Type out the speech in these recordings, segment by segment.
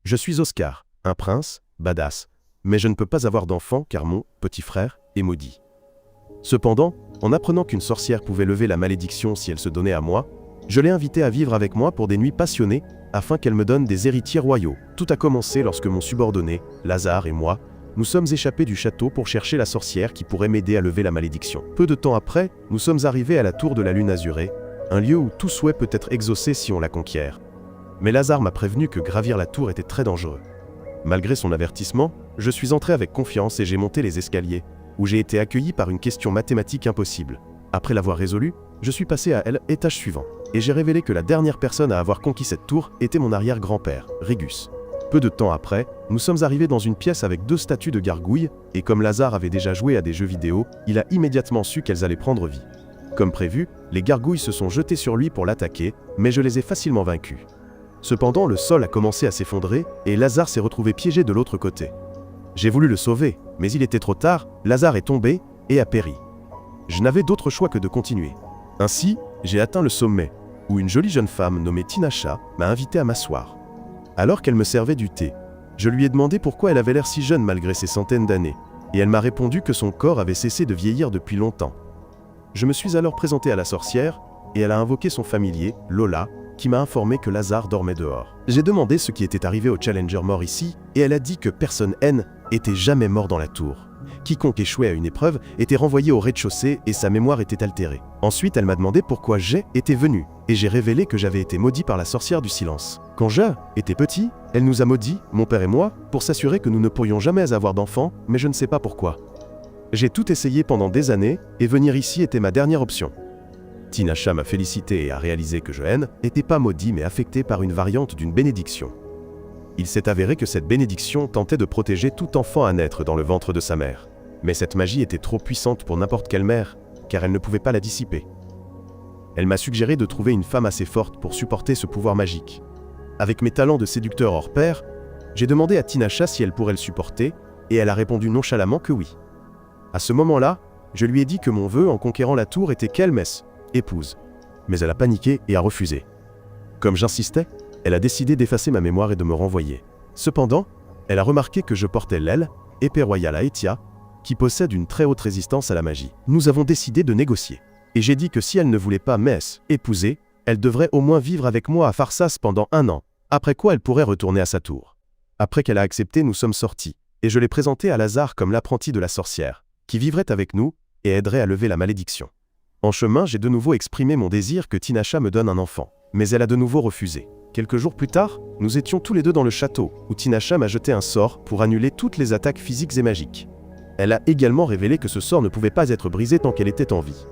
Je suis Oscar, un prince, badass, mais je ne peux pas avoir d'enfant car mon petit frère est maudit. Cependant, en apprenant qu'une sorcière pouvait lever la malédiction si elle se donnait à moi, je l'ai invitée à vivre avec moi pour des nuits passionnées afin qu'elle me donne des héritiers royaux. Tout a commencé lorsque mon subordonné, Lazare et moi, nous sommes échappés du château pour chercher la sorcière qui pourrait m'aider à lever la malédiction. Peu de temps après, nous sommes arrivés à la tour de la lune azurée, un lieu où tout souhait peut être exaucé si on la conquiert. Mais Lazare m'a prévenu que gravir la tour était très dangereux. Malgré son avertissement, je suis entré avec confiance et j'ai monté les escaliers, où j'ai été accueilli par une question mathématique impossible. Après l'avoir résolue, je suis passé à l'étage suivant, et j'ai révélé que la dernière personne à avoir conquis cette tour était mon arrière-grand-père, Régus. Peu de temps après, nous sommes arrivés dans une pièce avec 2 statues de gargouilles, et comme Lazare avait déjà joué à des jeux vidéo, il a immédiatement su qu'elles allaient prendre vie. Comme prévu, les gargouilles se sont jetées sur lui pour l'attaquer, mais je les ai facilement vaincus. Cependant, le sol a commencé à s'effondrer, et Lazare s'est retrouvé piégé de l'autre côté. J'ai voulu le sauver, mais il était trop tard, Lazare est tombé et a péri. Je n'avais d'autre choix que de continuer. Ainsi, j'ai atteint le sommet, où une jolie jeune femme nommée Tinasha m'a invité à m'asseoir. Alors qu'elle me servait du thé, je lui ai demandé pourquoi elle avait l'air si jeune malgré ses centaines d'années, et elle m'a répondu que son corps avait cessé de vieillir depuis longtemps. Je me suis alors présenté à la sorcière, et elle a invoqué son familier, Lola, qui m'a informé que Lazare dormait dehors. J'ai demandé ce qui était arrivé au Challenger mort ici, et elle a dit que personne N était jamais mort dans la tour. Quiconque échouait à une épreuve était renvoyé au rez-de-chaussée et sa mémoire était altérée. Ensuite, elle m'a demandé pourquoi j'étais venu, et j'ai révélé que j'avais été maudit par la sorcière du silence. Quand j'étais petit, elle nous a maudits, mon père et moi, pour s'assurer que nous ne pourrions jamais avoir d'enfants, mais je ne sais pas pourquoi. J'ai tout essayé pendant des années, et venir ici était ma dernière option. Tinasha m'a félicité et a réalisé que je n'étais pas maudit mais affecté par une variante d'une bénédiction. Il s'est avéré que cette bénédiction tentait de protéger tout enfant à naître dans le ventre de sa mère. Mais cette magie était trop puissante pour n'importe quelle mère, car elle ne pouvait pas la dissiper. Elle m'a suggéré de trouver une femme assez forte pour supporter ce pouvoir magique. Avec mes talents de séducteur hors pair, j'ai demandé à Tinasha si elle pourrait le supporter, et elle a répondu nonchalamment que oui. À ce moment-là, je lui ai dit que mon vœu en conquérant la tour était qu'elle m'épouse. Mais elle a paniqué et a refusé. Comme j'insistais, elle a décidé d'effacer ma mémoire et de me renvoyer. Cependant, elle a remarqué que je portais l'épée royale Aetia, qui possède une très haute résistance à la magie. Nous avons décidé de négocier. Et j'ai dit que si elle ne voulait pas m'épouser, elle devrait au moins vivre avec moi à Pharsas pendant 1 an, après quoi elle pourrait retourner à sa tour. Après qu'elle a accepté, nous sommes sortis, et je l'ai présenté à Lazare comme l'apprenti de la sorcière, qui vivrait avec nous et aiderait à lever la malédiction. En chemin, j'ai de nouveau exprimé mon désir que Tinasha me donne un enfant, mais elle a de nouveau refusé. Quelques jours plus tard, nous étions tous les deux dans le château, où Tinasha m'a jeté un sort pour annuler toutes les attaques physiques et magiques. Elle a également révélé que ce sort ne pouvait pas être brisé tant qu'elle était en vie.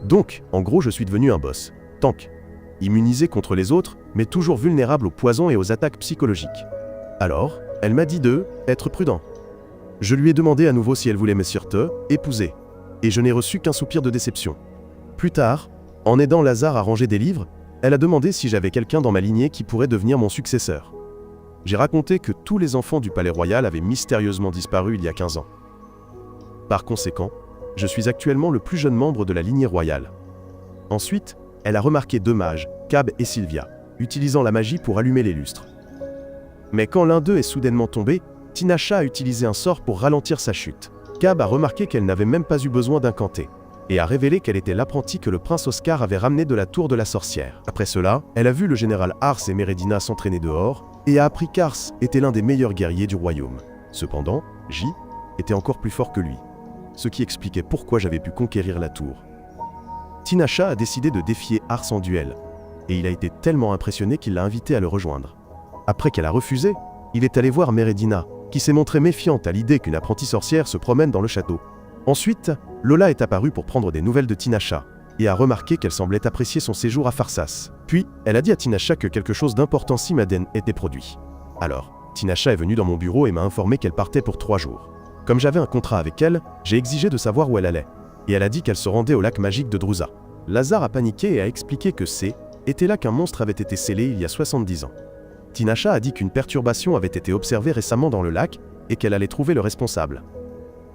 Donc, en gros, je suis devenu un boss, tank, immunisé contre les autres, mais toujours vulnérable aux poisons et aux attaques psychologiques. Alors, elle m'a dit être prudent. Je lui ai demandé à nouveau si elle voulait me épouser, et je n'ai reçu qu'un soupir de déception. Plus tard, en aidant Lazare à ranger des livres, elle a demandé si j'avais quelqu'un dans ma lignée qui pourrait devenir mon successeur. J'ai raconté que tous les enfants du palais royal avaient mystérieusement disparu il y a 15 ans. Par conséquent, je suis actuellement le plus jeune membre de la lignée royale. Ensuite, elle a remarqué 2 mages, Cab et Sylvia, utilisant la magie pour allumer les lustres. Mais quand l'un d'eux est soudainement tombé, Tinasha a utilisé un sort pour ralentir sa chute. Cab a remarqué qu'elle n'avait même pas eu besoin d'incanter, et a révélé qu'elle était l'apprenti que le prince Oscar avait ramené de la tour de la sorcière. Après cela, elle a vu le général Ars et Meredina s'entraîner dehors, et a appris qu'Ars était l'un des meilleurs guerriers du royaume. Cependant, J était encore plus fort que lui, ce qui expliquait pourquoi j'avais pu conquérir la tour. Tinasha a décidé de défier Ars en duel, et il a été tellement impressionné qu'il l'a invité à le rejoindre. Après qu'elle a refusé, il est allé voir Meredina, qui s'est montrée méfiante à l'idée qu'une apprentie sorcière se promène dans le château. Ensuite, Lola est apparue pour prendre des nouvelles de Tinasha, et a remarqué qu'elle semblait apprécier son séjour à Pharsas. Puis, elle a dit à Tinasha que quelque chose d'important était produit. Alors, Tinasha est venue dans mon bureau et m'a informé qu'elle partait pour 3 jours. Comme j'avais un contrat avec elle, j'ai exigé de savoir où elle allait, et elle a dit qu'elle se rendait au lac magique de Drusa. Lazare a paniqué et a expliqué que était là qu'un monstre avait été scellé il y a 70 ans. Tinasha a dit qu'une perturbation avait été observée récemment dans le lac et qu'elle allait trouver le responsable.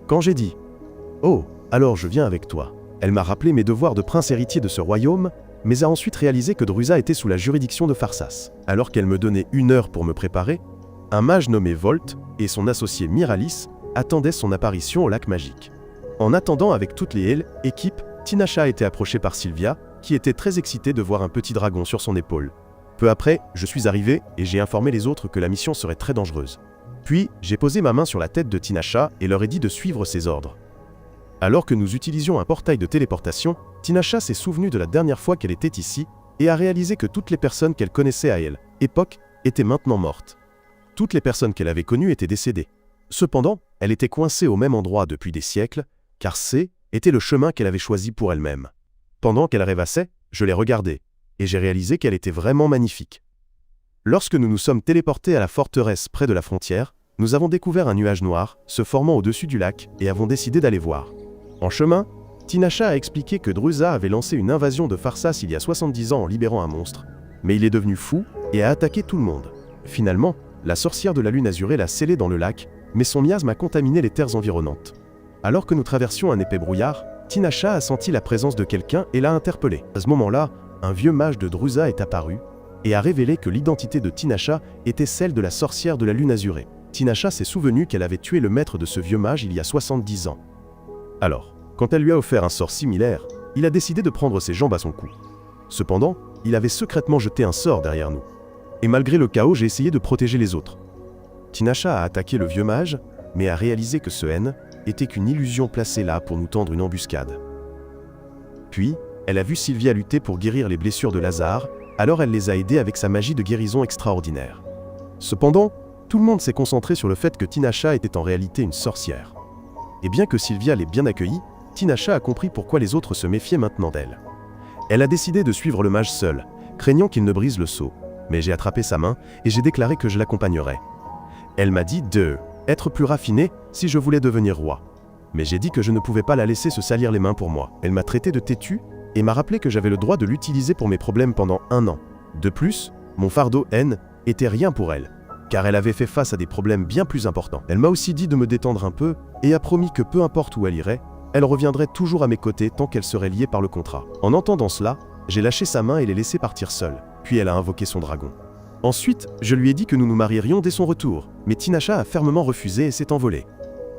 Quand j'ai dit « Oh, alors je viens avec toi », elle m'a rappelé mes devoirs de prince héritier de ce royaume, mais a ensuite réalisé que Drusa était sous la juridiction de Pharsas. Alors qu'elle me donnait 1 heure pour me préparer, un mage nommé Volt et son associé Miralis attendaient son apparition au lac magique. En attendant avec toutes les équipes, Tinasha a été approchée par Sylvia, qui était très excitée de voir un petit dragon sur son épaule. Peu après, je suis arrivé et j'ai informé les autres que la mission serait très dangereuse. Puis, j'ai posé ma main sur la tête de Tinasha et leur ai dit de suivre ses ordres. Alors que nous utilisions un portail de téléportation, Tinasha s'est souvenue de la dernière fois qu'elle était ici et a réalisé que toutes les personnes qu'elle connaissait à elle, époque, étaient maintenant mortes. Toutes les personnes qu'elle avait connues étaient décédées. Cependant, elle était coincée au même endroit depuis des siècles, car C était le chemin qu'elle avait choisi pour elle-même. Pendant qu'elle rêvassait, je l'ai regardée, et j'ai réalisé qu'elle était vraiment magnifique. Lorsque nous nous sommes téléportés à la forteresse près de la frontière, nous avons découvert un nuage noir se formant au-dessus du lac et avons décidé d'aller voir. En chemin, Tinasha a expliqué que Druza avait lancé une invasion de Pharsas il y a 70 ans en libérant un monstre, mais il est devenu fou et a attaqué tout le monde. Finalement, la sorcière de la lune azurée l'a scellé dans le lac, mais son miasme a contaminé les terres environnantes. Alors que nous traversions un épais brouillard, Tinasha a senti la présence de quelqu'un et l'a interpellé. À ce moment-là, un vieux mage de Druza est apparu et a révélé que l'identité de Tinasha était celle de la sorcière de la lune azurée. Tinasha s'est souvenue qu'elle avait tué le maître de ce vieux mage il y a 70 ans. Alors, quand elle lui a offert un sort similaire, il a décidé de prendre ses jambes à son cou. Cependant, il avait secrètement jeté un sort derrière nous. Et malgré le chaos, j'ai essayé de protéger les autres. Tinasha a attaqué le vieux mage, mais a réalisé que ce N était qu'une illusion placée là pour nous tendre une embuscade. Puis, elle a vu Sylvia lutter pour guérir les blessures de Lazare, alors elle les a aidés avec sa magie de guérison extraordinaire. Cependant, tout le monde s'est concentré sur le fait que Tinasha était en réalité une sorcière. Et bien que Sylvia l'ait bien accueillie, Tinasha a compris pourquoi les autres se méfiaient maintenant d'elle. Elle a décidé de suivre le mage seul, craignant qu'il ne brise le sceau, mais j'ai attrapé sa main et j'ai déclaré que je l'accompagnerais. Elle m'a dit de être plus raffinée si je voulais devenir roi. Mais j'ai dit que je ne pouvais pas la laisser se salir les mains pour moi. Elle m'a traité de têtu et m'a rappelé que j'avais le droit de l'utiliser pour mes problèmes pendant 1 an. De plus, mon fardeau N était rien pour elle, car elle avait fait face à des problèmes bien plus importants. Elle m'a aussi dit de me détendre un peu et a promis que peu importe où elle irait, elle reviendrait toujours à mes côtés tant qu'elle serait liée par le contrat. En entendant cela, j'ai lâché sa main et l'ai laissée partir seule, puis elle a invoqué son dragon. Ensuite, je lui ai dit que nous nous marierions dès son retour, mais Tinasha a fermement refusé et s'est envolée.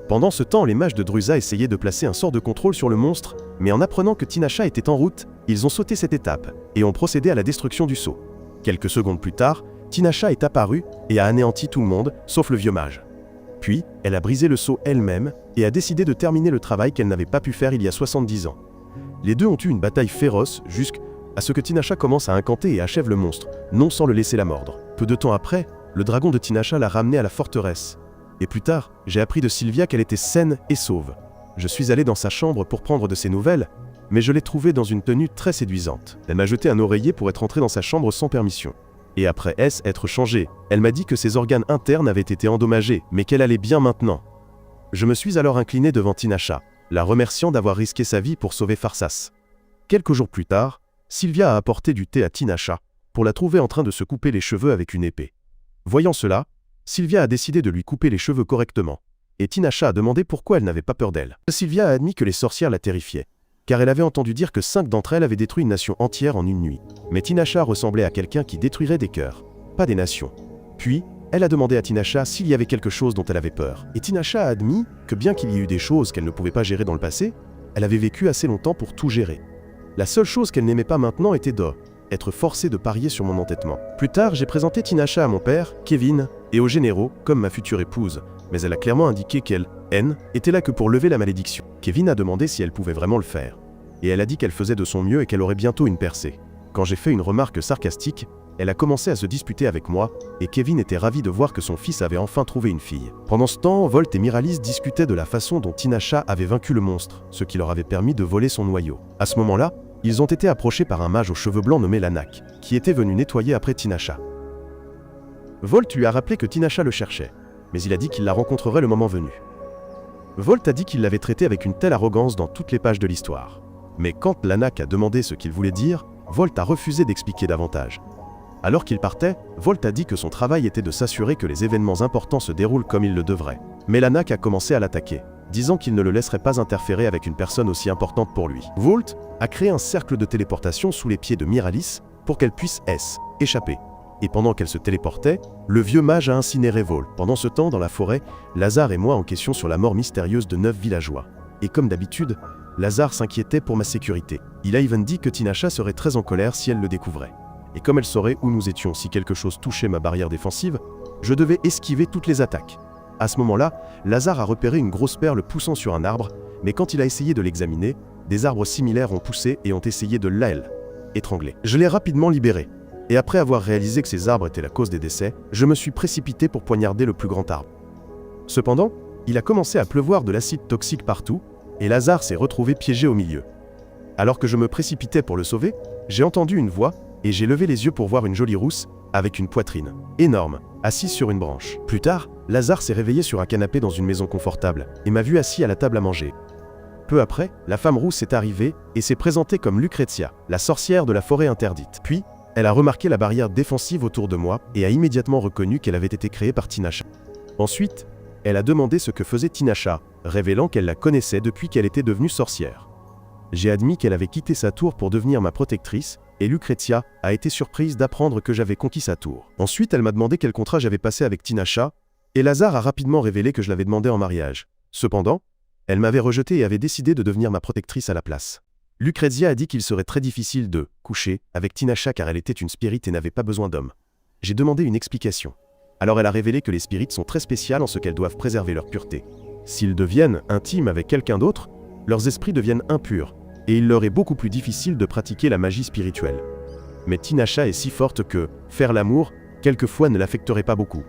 Pendant ce temps, les mages de Druza essayaient de placer un sort de contrôle sur le monstre, mais en apprenant que Tinasha était en route, ils ont sauté cette étape et ont procédé à la destruction du sceau. Quelques secondes plus tard, Tinasha est apparue et a anéanti tout le monde, sauf le vieux mage. Puis, elle a brisé le sceau elle-même et a décidé de terminer le travail qu'elle n'avait pas pu faire il y a 70 ans. Les deux ont eu une bataille féroce jusqu'à ce que Tinasha commence à incanter et achève le monstre, non sans le laisser la mordre. Peu de temps après, le dragon de Tinasha l'a ramené à la forteresse. Et plus tard, j'ai appris de Sylvia qu'elle était saine et sauve. Je suis allé dans sa chambre pour prendre de ses nouvelles, mais je l'ai trouvée dans une tenue très séduisante. Elle m'a jeté un oreiller pour être entrée dans sa chambre sans permission. Et après être changée, elle m'a dit que ses organes internes avaient été endommagés, mais qu'elle allait bien maintenant. Je me suis alors incliné devant Tinasha, la remerciant d'avoir risqué sa vie pour sauver Pharsas. Quelques jours plus tard, Sylvia a apporté du thé à Tinasha, pour la trouver en train de se couper les cheveux avec une épée. Voyant cela, Sylvia a décidé de lui couper les cheveux correctement, et Tinasha a demandé pourquoi elle n'avait pas peur d'elle. Sylvia a admis que les sorcières la terrifiaient, car elle avait entendu dire que 5 d'entre elles avaient détruit une nation entière en une nuit. Mais Tinasha ressemblait à quelqu'un qui détruirait des cœurs, pas des nations. Puis, elle a demandé à Tinasha s'il y avait quelque chose dont elle avait peur. Et Tinasha a admis que bien qu'il y ait eu des choses qu'elle ne pouvait pas gérer dans le passé, elle avait vécu assez longtemps pour tout gérer. La seule chose qu'elle n'aimait pas maintenant était être forcée de parier sur mon entêtement. Plus tard, j'ai présenté Tinasha à mon père, Kevin, et aux généraux, comme ma future épouse, mais elle a clairement indiqué qu'elle, N, était là que pour lever la malédiction. Kevin a demandé si elle pouvait vraiment le faire, et elle a dit qu'elle faisait de son mieux et qu'elle aurait bientôt une percée. Quand j'ai fait une remarque sarcastique, elle a commencé à se disputer avec moi, et Kevin était ravi de voir que son fils avait enfin trouvé une fille. Pendant ce temps, Volt et Miralis discutaient de la façon dont Tinasha avait vaincu le monstre, ce qui leur avait permis de voler son noyau. À ce moment-là, ils ont été approchés par un mage aux cheveux blancs nommé Lanak, qui était venu nettoyer après Tinasha. Volt lui a rappelé que Tinasha le cherchait, mais il a dit qu'il la rencontrerait le moment venu. Volt a dit qu'il l'avait traité avec une telle arrogance dans toutes les pages de l'histoire. Mais quand Lanak a demandé ce qu'il voulait dire, Volt a refusé d'expliquer davantage. Alors qu'il partait, Volt a dit que son travail était de s'assurer que les événements importants se déroulent comme ils le devraient. Mais Lanak a commencé à l'attaquer, disant qu'il ne le laisserait pas interférer avec une personne aussi importante pour lui. Volt a créé un cercle de téléportation sous les pieds de Miralis pour qu'elle puisse échapper. et pendant qu'elle se téléportait, le vieux mage a incinéré Vol. Pendant ce temps, dans la forêt, Lazare et moi enquêtions sur la mort mystérieuse de 9 villageois. Et comme d'habitude, Lazare s'inquiétait pour ma sécurité. Il a even dit que Tinasha serait très en colère si elle le découvrait. Et comme elle saurait où nous étions si quelque chose touchait ma barrière défensive, je devais esquiver toutes les attaques. À ce moment-là, Lazare a repéré une grosse perle poussant sur un arbre, mais quand il a essayé de l'examiner, des arbres similaires ont poussé et ont essayé de l'étrangler. Je l'ai rapidement libéré. Et après avoir réalisé que ces arbres étaient la cause des décès, je me suis précipité pour poignarder le plus grand arbre. Cependant, il a commencé à pleuvoir de l'acide toxique partout, et Lazare s'est retrouvé piégé au milieu. Alors que je me précipitais pour le sauver, j'ai entendu une voix, et j'ai levé les yeux pour voir une jolie rousse, avec une poitrine énorme, assise sur une branche. Plus tard, Lazare s'est réveillé sur un canapé dans une maison confortable, et m'a vu assis à la table à manger. Peu après, la femme rousse est arrivée, et s'est présentée comme Lucrezia, la sorcière de la forêt interdite. Puis, elle a remarqué la barrière défensive autour de moi et a immédiatement reconnu qu'elle avait été créée par Tinasha. Ensuite, elle a demandé ce que faisait Tinasha, révélant qu'elle la connaissait depuis qu'elle était devenue sorcière. J'ai admis qu'elle avait quitté sa tour pour devenir ma protectrice, et Lucrezia a été surprise d'apprendre que j'avais conquis sa tour. Ensuite, elle m'a demandé quel contrat j'avais passé avec Tinasha, et Lazare a rapidement révélé que je l'avais demandé en mariage. Cependant, elle m'avait rejeté et avait décidé de devenir ma protectrice à la place. Lucrezia a dit qu'il serait très difficile de coucher avec Tinasha car elle était une spirit et n'avait pas besoin d'hommes. J'ai demandé une explication. Alors elle a révélé que les spirits sont très spéciales en ce qu'elles doivent préserver leur pureté. S'ils deviennent intimes avec quelqu'un d'autre, leurs esprits deviennent impurs, et il leur est beaucoup plus difficile de pratiquer la magie spirituelle. Mais Tinasha est si forte que faire l'amour, quelquefois, ne l'affecterait pas beaucoup.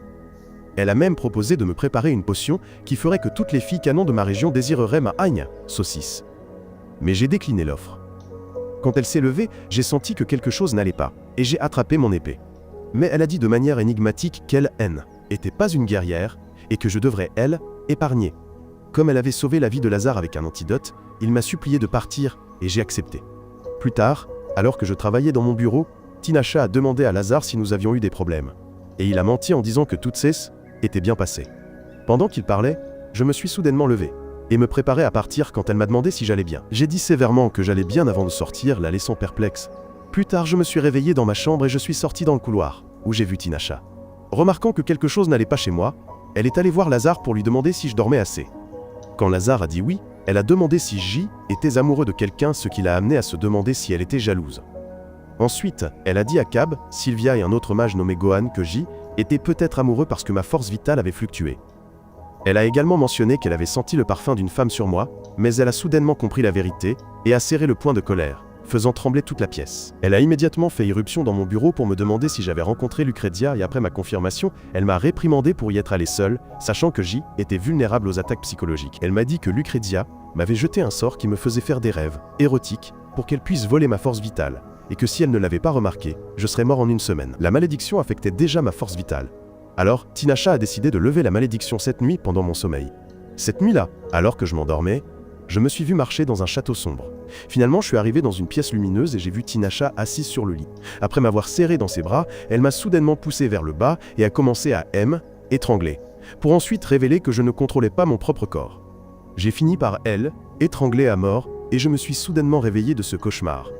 Elle a même proposé de me préparer une potion qui ferait que toutes les filles canons de ma région désireraient ma saucisse. Mais j'ai décliné l'offre. Quand elle s'est levée, j'ai senti que quelque chose n'allait pas, et j'ai attrapé mon épée. Mais elle a dit de manière énigmatique qu'elle n'était pas une guerrière, et que je devrais, épargner. Comme elle avait sauvé la vie de Lazare avec un antidote, il m'a supplié de partir, et j'ai accepté. Plus tard, alors que je travaillais dans mon bureau, Tinasha a demandé à Lazare si nous avions eu des problèmes. Et il a menti en disant que toutes ces étaient bien passées. Pendant qu'il parlait, je me suis soudainement levé et me préparais à partir quand elle m'a demandé si j'allais bien. J'ai dit sévèrement que j'allais bien avant de sortir, la laissant perplexe. Plus tard, je me suis réveillé dans ma chambre et je suis sorti dans le couloir, où j'ai vu Tinasha. Remarquant que quelque chose n'allait pas chez moi, elle est allée voir Lazare pour lui demander si je dormais assez. Quand Lazare a dit oui, elle a demandé si J était amoureux de quelqu'un, ce qui l'a amené à se demander si elle était jalouse. Ensuite, elle a dit à Cab, Sylvia et un autre mage nommé Gohan que J était peut-être amoureux parce que ma force vitale avait fluctué. Elle a également mentionné qu'elle avait senti le parfum d'une femme sur moi, mais elle a soudainement compris la vérité et a serré le poing de colère, faisant trembler toute la pièce. Elle a immédiatement fait irruption dans mon bureau pour me demander si j'avais rencontré Lucrezia et après ma confirmation, elle m'a réprimandé pour y être allée seule, sachant que J était vulnérable aux attaques psychologiques. Elle m'a dit que Lucrezia m'avait jeté un sort qui me faisait faire des rêves érotiques pour qu'elle puisse voler ma force vitale, et que si elle ne l'avait pas remarqué, je serais mort en une semaine. La malédiction affectait déjà ma force vitale. Alors, Tinasha a décidé de lever la malédiction cette nuit pendant mon sommeil. Cette nuit-là, alors que je m'endormais, je me suis vu marcher dans un château sombre. Finalement, je suis arrivé dans une pièce lumineuse et j'ai vu Tinasha assise sur le lit. Après m'avoir serré dans ses bras, elle m'a soudainement poussé vers le bas et a commencé à étrangler, pour ensuite révéler que je ne contrôlais pas mon propre corps. J'ai fini par étrangler à mort et je me suis soudainement réveillé de ce cauchemar.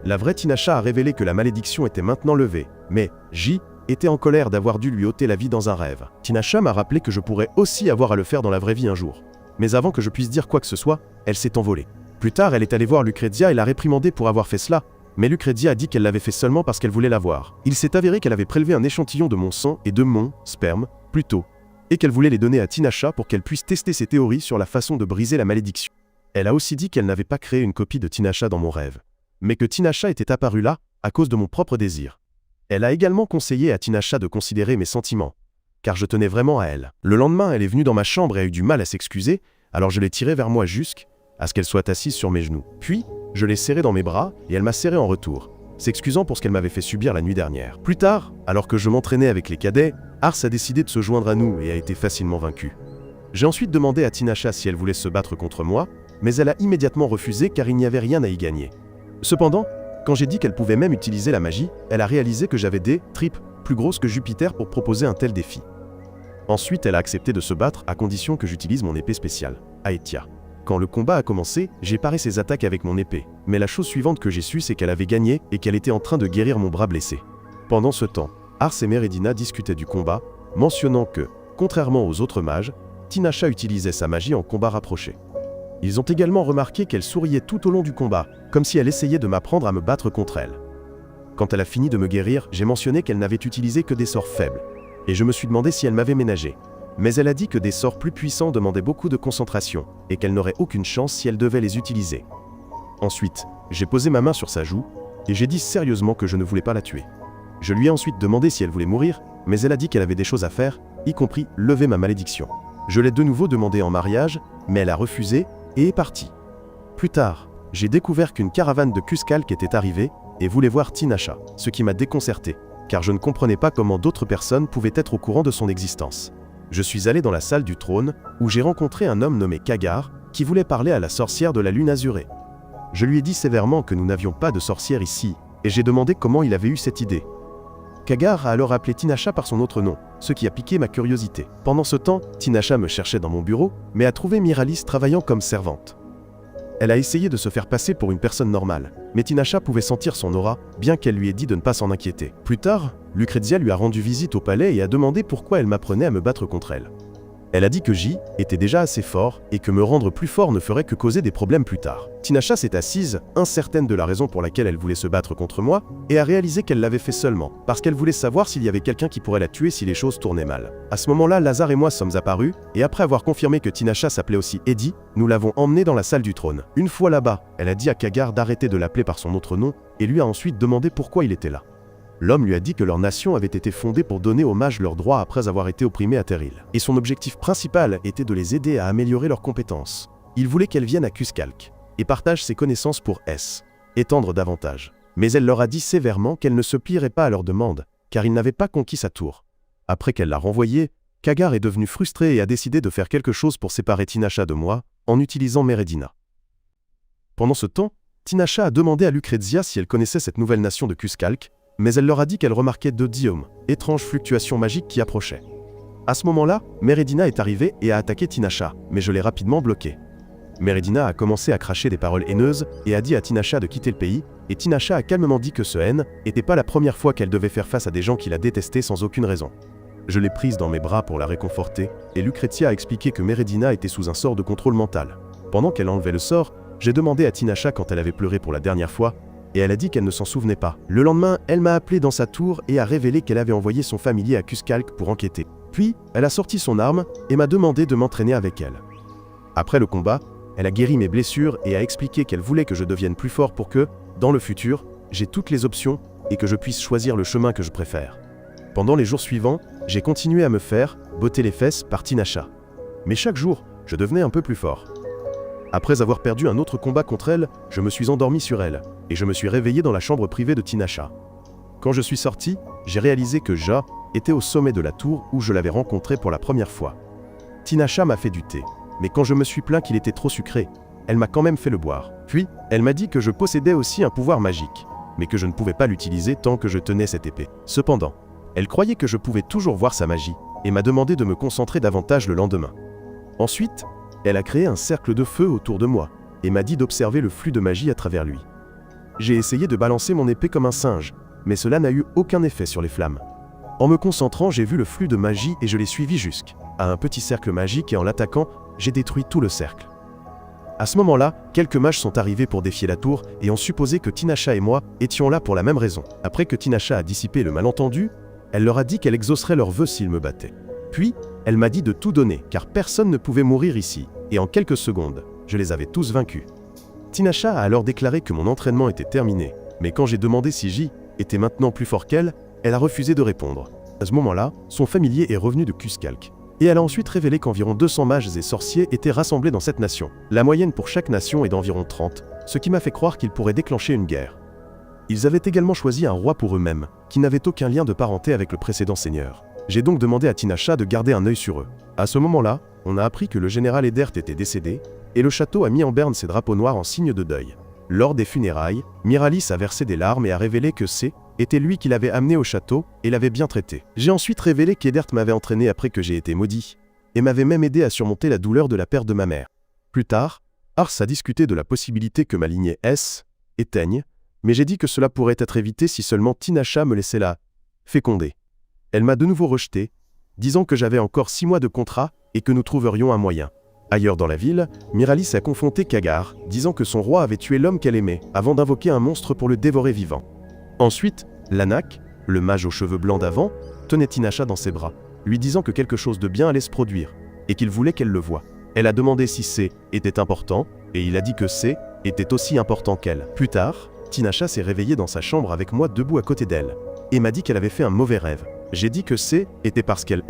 La vraie Tinasha a révélé que la malédiction était maintenant levée, mais J était en colère d'avoir dû lui ôter la vie dans un rêve. Tinasha m'a rappelé que je pourrais aussi avoir à le faire dans la vraie vie un jour. Mais avant que je puisse dire quoi que ce soit, elle s'est envolée. Plus tard, elle est allée voir Lucrezia et l'a réprimandée pour avoir fait cela, mais Lucrezia a dit qu'elle l'avait fait seulement parce qu'elle voulait la voir. Il s'est avéré qu'elle avait prélevé un échantillon de mon sang et de mon sperme, plutôt, et qu'elle voulait les donner à Tinasha pour qu'elle puisse tester ses théories sur la façon de briser la malédiction. Elle a aussi dit qu'elle n'avait pas créé une copie de Tinasha dans mon rêve, mais que Tinasha était apparue là, à cause de mon propre désir. Elle a également conseillé à Tinasha de considérer mes sentiments, car je tenais vraiment à elle. Le lendemain, elle est venue dans ma chambre et a eu du mal à s'excuser, alors je l'ai tirée vers moi jusqu'à ce qu'elle soit assise sur mes genoux. Puis, je l'ai serrée dans mes bras et elle m'a serré en retour, s'excusant pour ce qu'elle m'avait fait subir la nuit dernière. Plus tard, alors que je m'entraînais avec les cadets, Ars a décidé de se joindre à nous et a été facilement vaincu. J'ai ensuite demandé à Tinasha si elle voulait se battre contre moi, mais elle a immédiatement refusé car il n'y avait rien à y gagner. Cependant, quand j'ai dit qu'elle pouvait même utiliser la magie, elle a réalisé que j'avais des tripes plus grosses que Jupiter pour proposer un tel défi. Ensuite, elle a accepté de se battre à condition que j'utilise mon épée spéciale, Aetia. Quand le combat a commencé, j'ai paré ses attaques avec mon épée, mais la chose suivante que j'ai su c'est qu'elle avait gagné et qu'elle était en train de guérir mon bras blessé. Pendant ce temps, Ars et Meredina discutaient du combat, mentionnant que, contrairement aux autres mages, Tinasha utilisait sa magie en combat rapproché. Ils ont également remarqué qu'elle souriait tout au long du combat, comme si elle essayait de m'apprendre à me battre contre elle. Quand elle a fini de me guérir, j'ai mentionné qu'elle n'avait utilisé que des sorts faibles, et je me suis demandé si elle m'avait ménagé. Mais elle a dit que des sorts plus puissants demandaient beaucoup de concentration, et qu'elle n'aurait aucune chance si elle devait les utiliser. Ensuite, j'ai posé ma main sur sa joue, et j'ai dit sérieusement que je ne voulais pas la tuer. Je lui ai ensuite demandé si elle voulait mourir, mais elle a dit qu'elle avait des choses à faire, y compris lever ma malédiction. Je l'ai de nouveau demandé en mariage, mais elle a refusé, et est partie. Plus tard, j'ai découvert qu'une caravane de Cuscalque était arrivée, et voulait voir Tinasha, ce qui m'a déconcerté, car je ne comprenais pas comment d'autres personnes pouvaient être au courant de son existence. Je suis allé dans la salle du trône, où j'ai rencontré un homme nommé Kagar, qui voulait parler à la sorcière de la lune azurée. Je lui ai dit sévèrement que nous n'avions pas de sorcière ici, et j'ai demandé comment il avait eu cette idée. Kagar a alors appelé Tinasha par son autre nom, ce qui a piqué ma curiosité. Pendant ce temps, Tinasha me cherchait dans mon bureau, mais a trouvé Miralis travaillant comme servante. Elle a essayé de se faire passer pour une personne normale, mais Tinasha pouvait sentir son aura, bien qu'elle lui ait dit de ne pas s'en inquiéter. Plus tard, Lucrezia lui a rendu visite au palais et a demandé pourquoi elle m'apprenait à me battre contre elle. Elle a dit que J était déjà assez fort et que me rendre plus fort ne ferait que causer des problèmes plus tard. Tinasha s'est assise, incertaine de la raison pour laquelle elle voulait se battre contre moi, et a réalisé qu'elle l'avait fait seulement, parce qu'elle voulait savoir s'il y avait quelqu'un qui pourrait la tuer si les choses tournaient mal. À ce moment-là, Lazare et moi sommes apparus, et après avoir confirmé que Tinasha s'appelait aussi Eddie, nous l'avons emmenée dans la salle du trône. Une fois là-bas, elle a dit à Kagar d'arrêter de l'appeler par son autre nom, et lui a ensuite demandé pourquoi il était là. L'homme lui a dit que leur nation avait été fondée pour donner aux mages leurs droits après avoir été opprimés à Terril. Et son objectif principal était de les aider à améliorer leurs compétences. Il voulait qu'elles viennent à Cuscalque et partagent ses connaissances pour étendre davantage. Mais elle leur a dit sévèrement qu'elle ne se plierait pas à leur demande, car ils n'avaient pas conquis sa tour. Après qu'elle l'a renvoyé, Kagar est devenu frustré et a décidé de faire quelque chose pour séparer Tinasha de moi, en utilisant Meredina. Pendant ce temps, Tinasha a demandé à Lucrezia si elle connaissait cette nouvelle nation de Cuscalque, mais elle leur a dit qu'elle remarquait deux diomes, étranges fluctuations magiques qui approchaient. À ce moment-là, Meredina est arrivée et a attaqué Tinasha, mais je l'ai rapidement bloqué. Meredina a commencé à cracher des paroles haineuses et a dit à Tinasha de quitter le pays, et Tinasha a calmement dit que ce haine n'était pas la première fois qu'elle devait faire face à des gens qui la détestaient sans aucune raison. Je l'ai prise dans mes bras pour la réconforter, et Lucrezia a expliqué que Meredina était sous un sort de contrôle mental. Pendant qu'elle enlevait le sort, j'ai demandé à Tinasha quand elle avait pleuré pour la dernière fois, et elle a dit qu'elle ne s'en souvenait pas. Le lendemain, elle m'a appelé dans sa tour et a révélé qu'elle avait envoyé son familier à Cuscalque pour enquêter. Puis, elle a sorti son arme et m'a demandé de m'entraîner avec elle. Après le combat, elle a guéri mes blessures et a expliqué qu'elle voulait que je devienne plus fort pour que, dans le futur, j'ai toutes les options et que je puisse choisir le chemin que je préfère. Pendant les jours suivants, j'ai continué à me faire botter les fesses par Tinasha. Mais chaque jour, je devenais un peu plus fort. Après avoir perdu un autre combat contre elle, je me suis endormi sur elle, et je me suis réveillé dans la chambre privée de Tinasha. Quand je suis sorti, j'ai réalisé que Ja était au sommet de la tour où je l'avais rencontré pour la première fois. Tinasha m'a fait du thé, mais quand je me suis plaint qu'il était trop sucré, elle m'a quand même fait le boire. Puis, elle m'a dit que je possédais aussi un pouvoir magique, mais que je ne pouvais pas l'utiliser tant que je tenais cette épée. Cependant, elle croyait que je pouvais toujours voir sa magie, et m'a demandé de me concentrer davantage le lendemain. Ensuite, elle a créé un cercle de feu autour de moi, et m'a dit d'observer le flux de magie à travers lui. J'ai essayé de balancer mon épée comme un singe, mais cela n'a eu aucun effet sur les flammes. En me concentrant, j'ai vu le flux de magie et je l'ai suivi jusqu'à un petit cercle magique et en l'attaquant, j'ai détruit tout le cercle. À ce moment-là, quelques mages sont arrivés pour défier la tour et ont supposé que Tinasha et moi étions là pour la même raison. Après que Tinasha a dissipé le malentendu, elle leur a dit qu'elle exaucerait leurs vœux s'ils me battaient. Puis, elle m'a dit de tout donner, car personne ne pouvait mourir ici, et en quelques secondes, je les avais tous vaincus. Tinasha a alors déclaré que mon entraînement était terminé, mais quand j'ai demandé si J était maintenant plus fort qu'elle, elle a refusé de répondre. À ce moment-là, son familier est revenu de Cuscalque. Et elle a ensuite révélé qu'environ 200 mages et sorciers étaient rassemblés dans cette nation. La moyenne pour chaque nation est d'environ 30, ce qui m'a fait croire qu'ils pourraient déclencher une guerre. Ils avaient également choisi un roi pour eux-mêmes, qui n'avait aucun lien de parenté avec le précédent seigneur. J'ai donc demandé à Tinasha de garder un œil sur eux. À ce moment-là, on a appris que le général Edert était décédé, et le château a mis en berne ses drapeaux noirs en signe de deuil. Lors des funérailles, Miralis a versé des larmes et a révélé que était lui qui l'avait amené au château et l'avait bien traité. J'ai ensuite révélé qu'Edert m'avait entraîné après que j'ai été maudit, et m'avait même aidé à surmonter la douleur de la perte de ma mère. Plus tard, Ars a discuté de la possibilité que ma lignée éteigne, mais j'ai dit que cela pourrait être évité si seulement Tinasha me laissait la fécondé. Elle m'a de nouveau rejeté, disant que j'avais encore 6 mois de contrat et que nous trouverions un moyen. Ailleurs dans la ville, Miralis a confronté Kagar, disant que son roi avait tué l'homme qu'elle aimait, avant d'invoquer un monstre pour le dévorer vivant. Ensuite, Lanak, le mage aux cheveux blancs d'avant, tenait Tinasha dans ses bras, lui disant que quelque chose de bien allait se produire, et qu'il voulait qu'elle le voie. Elle a demandé si C était important, et il a dit que C était aussi important qu'elle. Plus tard, Tinasha s'est réveillée dans sa chambre avec moi debout à côté d'elle, et m'a dit qu'elle avait fait un mauvais rêve. J'ai dit que C était parce qu'elle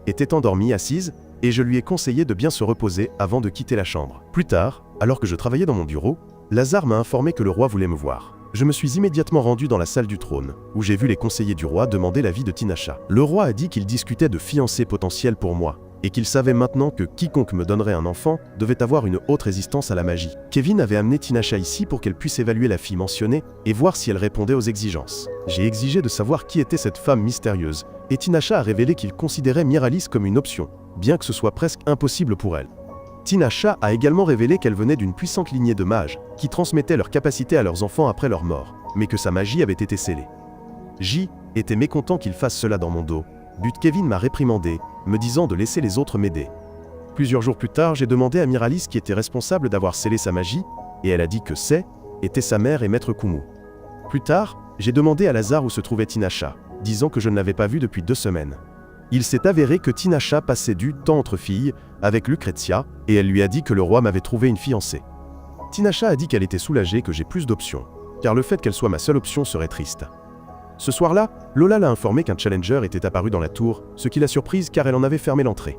était endormie assise, et je lui ai conseillé de bien se reposer avant de quitter la chambre. Plus tard, alors que je travaillais dans mon bureau, Lazare m'a informé que le roi voulait me voir. Je me suis immédiatement rendu dans la salle du trône, où j'ai vu les conseillers du roi demander l'avis de Tinasha. Le roi a dit qu'il discutait de fiancée potentielle pour moi, et qu'il savait maintenant que quiconque me donnerait un enfant devait avoir une haute résistance à la magie. Kevin avait amené Tinasha ici pour qu'elle puisse évaluer la fille mentionnée et voir si elle répondait aux exigences. J'ai exigé de savoir qui était cette femme mystérieuse, et Tinasha a révélé qu'il considérait Miralis comme une option, bien que ce soit presque impossible pour elle. Tinasha a également révélé qu'elle venait d'une puissante lignée de mages, qui transmettaient leurs capacités à leurs enfants après leur mort, mais que sa magie avait été scellée. J était mécontent qu'il fasse cela dans mon dos. But Kevin m'a réprimandé, me disant de laisser les autres m'aider. Plusieurs jours plus tard, j'ai demandé à Miralis qui était responsable d'avoir scellé sa magie, et elle a dit que C était sa mère et maître Kumu. Plus tard, j'ai demandé à Lazare où se trouvait Tinasha, disant que je ne l'avais pas vue depuis 2 semaines. Il s'est avéré que Tinasha passait du temps entre filles avec Lucrezia, et elle lui a dit que le roi m'avait trouvé une fiancée. Tinasha a dit qu'elle était soulagée que j'ai plus d'options, car le fait qu'elle soit ma seule option serait triste. Ce soir-là, Lola l'a informé qu'un challenger était apparu dans la tour, ce qui l'a surprise car elle en avait fermé l'entrée.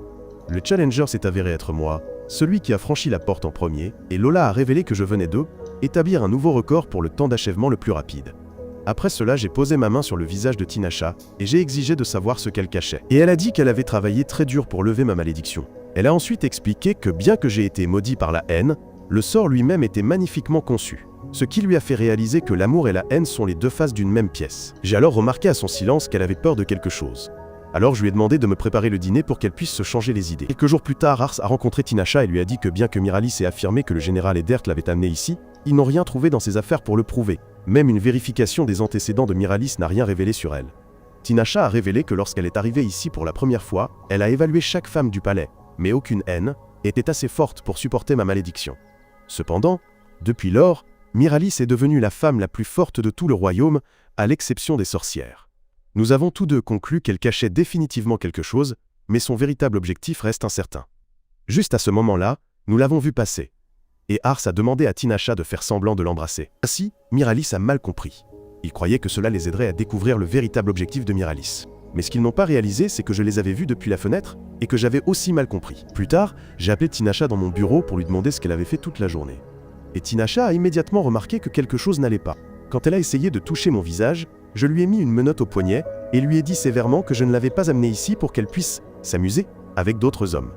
Le challenger s'est avéré être moi, celui qui a franchi la porte en premier, et Lola a révélé que je venais établir un nouveau record pour le temps d'achèvement le plus rapide. Après cela, j'ai posé ma main sur le visage de Tinasha, et j'ai exigé de savoir ce qu'elle cachait. Et elle a dit qu'elle avait travaillé très dur pour lever ma malédiction. Elle a ensuite expliqué que bien que j'ai été maudit par la haine, le sort lui-même était magnifiquement conçu. Ce qui lui a fait réaliser que l'amour et la haine sont les 2 faces d'une même pièce. J'ai alors remarqué à son silence qu'elle avait peur de quelque chose. Alors je lui ai demandé de me préparer le dîner pour qu'elle puisse se changer les idées. Quelques jours plus tard, Ars a rencontré Tinasha et lui a dit que bien que Miralis ait affirmé que le général Edert l'avait amené ici, ils n'ont rien trouvé dans ses affaires pour le prouver. Même une vérification des antécédents de Miralis n'a rien révélé sur elle. Tinasha a révélé que lorsqu'elle est arrivée ici pour la première fois, elle a évalué chaque femme du palais, mais aucune haine était assez forte pour supporter ma malédiction. Cependant, depuis lors, Miralis est devenue la femme la plus forte de tout le royaume, à l'exception des sorcières. Nous avons tous deux conclu qu'elle cachait définitivement quelque chose, mais son véritable objectif reste incertain. Juste à ce moment-là, nous l'avons vu passer. Et Ars a demandé à Tinasha de faire semblant de l'embrasser. Ainsi, Miralis a mal compris. Ils croyaient que cela les aiderait à découvrir le véritable objectif de Miralis. Mais ce qu'ils n'ont pas réalisé, c'est que je les avais vus depuis la fenêtre, et que j'avais aussi mal compris. Plus tard, j'ai appelé Tinasha dans mon bureau pour lui demander ce qu'elle avait fait toute la journée. Et Tinasha a immédiatement remarqué que quelque chose n'allait pas. Quand elle a essayé de toucher mon visage, je lui ai mis une menotte au poignet et lui ai dit sévèrement que je ne l'avais pas amenée ici pour qu'elle puisse s'amuser avec d'autres hommes.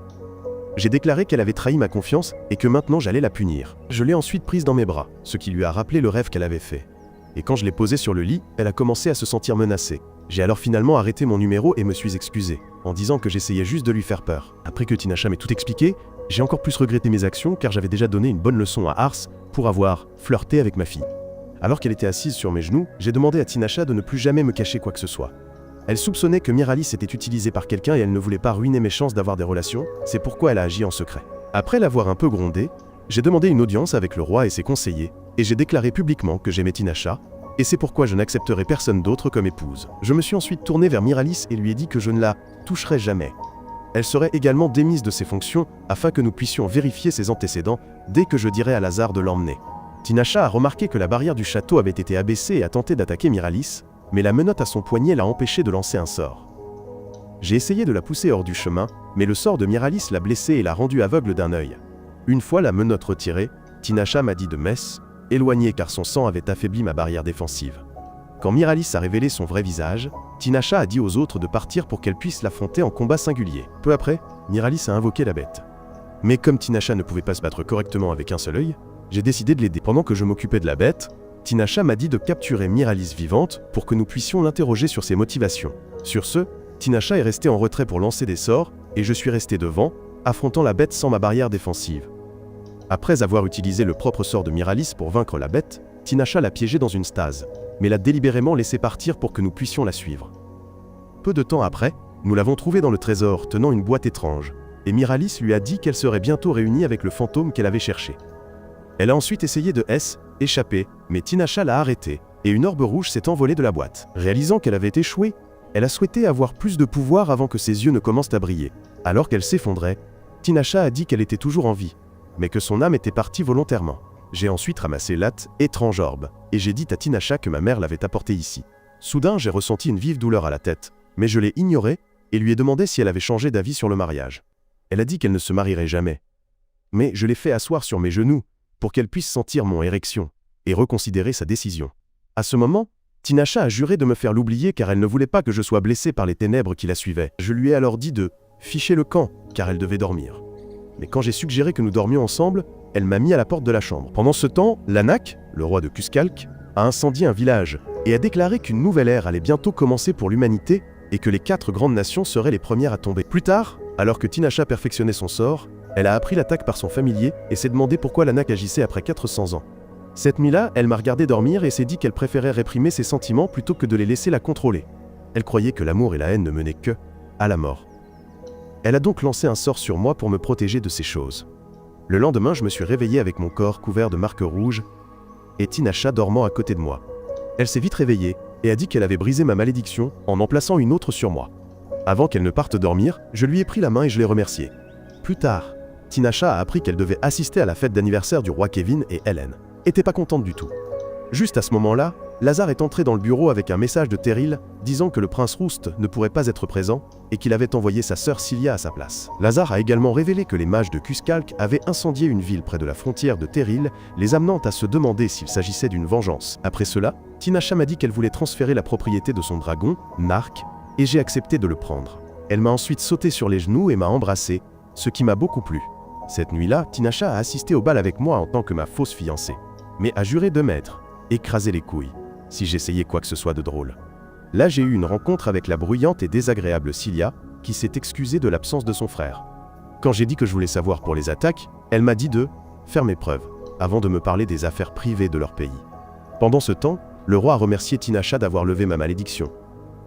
J'ai déclaré qu'elle avait trahi ma confiance et que maintenant j'allais la punir. Je l'ai ensuite prise dans mes bras, ce qui lui a rappelé le rêve qu'elle avait fait. Et quand je l'ai posée sur le lit, elle a commencé à se sentir menacée. J'ai alors finalement arrêté mon numéro et me suis excusé, en disant que j'essayais juste de lui faire peur. Après que Tinasha m'ait tout expliqué, j'ai encore plus regretté mes actions car j'avais déjà donné une bonne leçon à Ars pour avoir flirté avec ma fille. Alors qu'elle était assise sur mes genoux, j'ai demandé à Tinasha de ne plus jamais me cacher quoi que ce soit. Elle soupçonnait que Miralis était utilisée par quelqu'un et elle ne voulait pas ruiner mes chances d'avoir des relations, c'est pourquoi elle a agi en secret. Après l'avoir un peu grondée, j'ai demandé une audience avec le roi et ses conseillers, et j'ai déclaré publiquement que j'aimais Tinasha, et c'est pourquoi je n'accepterai personne d'autre comme épouse. Je me suis ensuite tourné vers Miralis et lui ai dit que je ne la toucherais jamais. Elle serait également démise de ses fonctions afin que nous puissions vérifier ses antécédents dès que je dirais à Lazare de l'emmener. Tinasha a remarqué que la barrière du château avait été abaissée et a tenté d'attaquer Miralis, mais la menotte à son poignet l'a empêché de lancer un sort. J'ai essayé de la pousser hors du chemin, mais le sort de Miralis l'a blessée et l'a rendue aveugle d'un œil. Une fois la menotte retirée, Tinasha m'a dit de éloigner car son sang avait affaibli ma barrière défensive. Quand Miralis a révélé son vrai visage, Tinasha a dit aux autres de partir pour qu'elle puisse l'affronter en combat singulier. Peu après, Miralis a invoqué la bête. Mais comme Tinasha ne pouvait pas se battre correctement avec un seul œil, j'ai décidé de l'aider. Pendant que je m'occupais de la bête, Tinasha m'a dit de capturer Miralis vivante pour que nous puissions l'interroger sur ses motivations. Sur ce, Tinasha est restée en retrait pour lancer des sorts, et je suis resté devant, affrontant la bête sans ma barrière défensive. Après avoir utilisé le propre sort de Miralis pour vaincre la bête, Tinasha l'a piégée dans une stase, mais l'a délibérément laissée partir pour que nous puissions la suivre. Peu de temps après, nous l'avons trouvé dans le trésor tenant une boîte étrange, et Miralis lui a dit qu'elle serait bientôt réunie avec le fantôme qu'elle avait cherché. Elle a ensuite essayé de échapper, mais Tinasha l'a arrêtée, et une orbe rouge s'est envolée de la boîte. Réalisant qu'elle avait échoué, elle a souhaité avoir plus de pouvoir avant que ses yeux ne commencent à briller. Alors qu'elle s'effondrait, Tinasha a dit qu'elle était toujours en vie, mais que son âme était partie volontairement. J'ai ensuite ramassé étrange orbe, et j'ai dit à Tinasha que ma mère l'avait apportée ici. Soudain, j'ai ressenti une vive douleur à la tête, mais je l'ai ignorée et lui ai demandé si elle avait changé d'avis sur le mariage. Elle a dit qu'elle ne se marierait jamais. Mais je l'ai fait asseoir sur mes genoux pour qu'elle puisse sentir mon érection et reconsidérer sa décision. À ce moment, Tinasha a juré de me faire l'oublier car elle ne voulait pas que je sois blessé par les ténèbres qui la suivaient. Je lui ai alors dit de ficher le camp car elle devait dormir. Mais quand j'ai suggéré que nous dormions ensemble, elle m'a mis à la porte de la chambre. Pendant ce temps, l'Anak, le roi de Cuscalc, a incendié un village et a déclaré qu'une nouvelle ère allait bientôt commencer pour l'humanité et que les 4 grandes nations seraient les premières à tomber. Plus tard, alors que Tinasha perfectionnait son sort, elle a appris l'attaque par son familier et s'est demandé pourquoi l'Anak agissait après 400 ans. Cette nuit-là, elle m'a regardé dormir et s'est dit qu'elle préférait réprimer ses sentiments plutôt que de les laisser la contrôler. Elle croyait que l'amour et la haine ne menaient que à la mort. Elle a donc lancé un sort sur moi pour me protéger de ces choses. Le lendemain, je me suis réveillé avec mon corps couvert de marques rouges et Tinasha dormant à côté de moi. Elle s'est vite réveillée et a dit qu'elle avait brisé ma malédiction en plaçant une autre sur moi. Avant qu'elle ne parte dormir, je lui ai pris la main et je l'ai remerciée. Plus tard, Tinasha a appris qu'elle devait assister à la fête d'anniversaire du roi Kevin et Hélène était pas contente du tout. Juste à ce moment-là, Lazare est entré dans le bureau avec un message de Terril disant que le prince Roust ne pourrait pas être présent et qu'il avait envoyé sa sœur Cilia à sa place. Lazare a également révélé que les mages de Cuscalc avaient incendié une ville près de la frontière de Terril, les amenant à se demander s'il s'agissait d'une vengeance. Après cela, Tinasha m'a dit qu'elle voulait transférer la propriété de son dragon, Nark, et j'ai accepté de le prendre. Elle m'a ensuite sauté sur les genoux et m'a embrassé, ce qui m'a beaucoup plu. Cette nuit-là, Tinasha a assisté au bal avec moi en tant que ma fausse fiancée, mais a juré de m'être écrasé les couilles si j'essayais quoi que ce soit de drôle. Là, j'ai eu une rencontre avec la bruyante et désagréable Cilia, qui s'est excusée de l'absence de son frère. Quand j'ai dit que je voulais savoir pour les attaques, elle m'a dit de faire mes preuves, avant de me parler des affaires privées de leur pays. Pendant ce temps, le roi a remercié Tinasha d'avoir levé ma malédiction,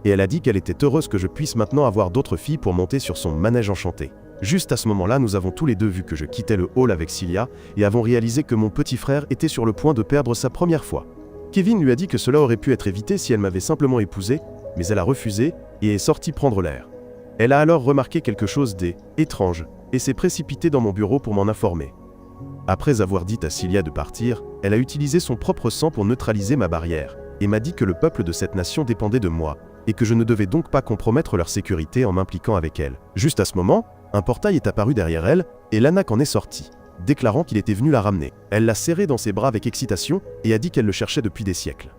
et elle a dit qu'elle était heureuse que je puisse maintenant avoir d'autres filles pour monter sur son manège enchanté. Juste à ce moment-là, nous avons tous les deux vu que je quittais le hall avec Cilia et avons réalisé que mon petit frère était sur le point de perdre sa première fois. Kevin lui a dit que cela aurait pu être évité si elle m'avait simplement épousé, mais elle a refusé et est sortie prendre l'air. Elle a alors remarqué quelque chose d'étrange et s'est précipitée dans mon bureau pour m'en informer. Après avoir dit à Cilia de partir, elle a utilisé son propre sang pour neutraliser ma barrière et m'a dit que le peuple de cette nation dépendait de moi et que je ne devais donc pas compromettre leur sécurité en m'impliquant avec elle. Juste à ce moment, un portail est apparu derrière elle et l'Anak en est sorti, déclarant qu'il était venu la ramener. Elle l'a serré dans ses bras avec excitation et a dit qu'elle le cherchait depuis des siècles.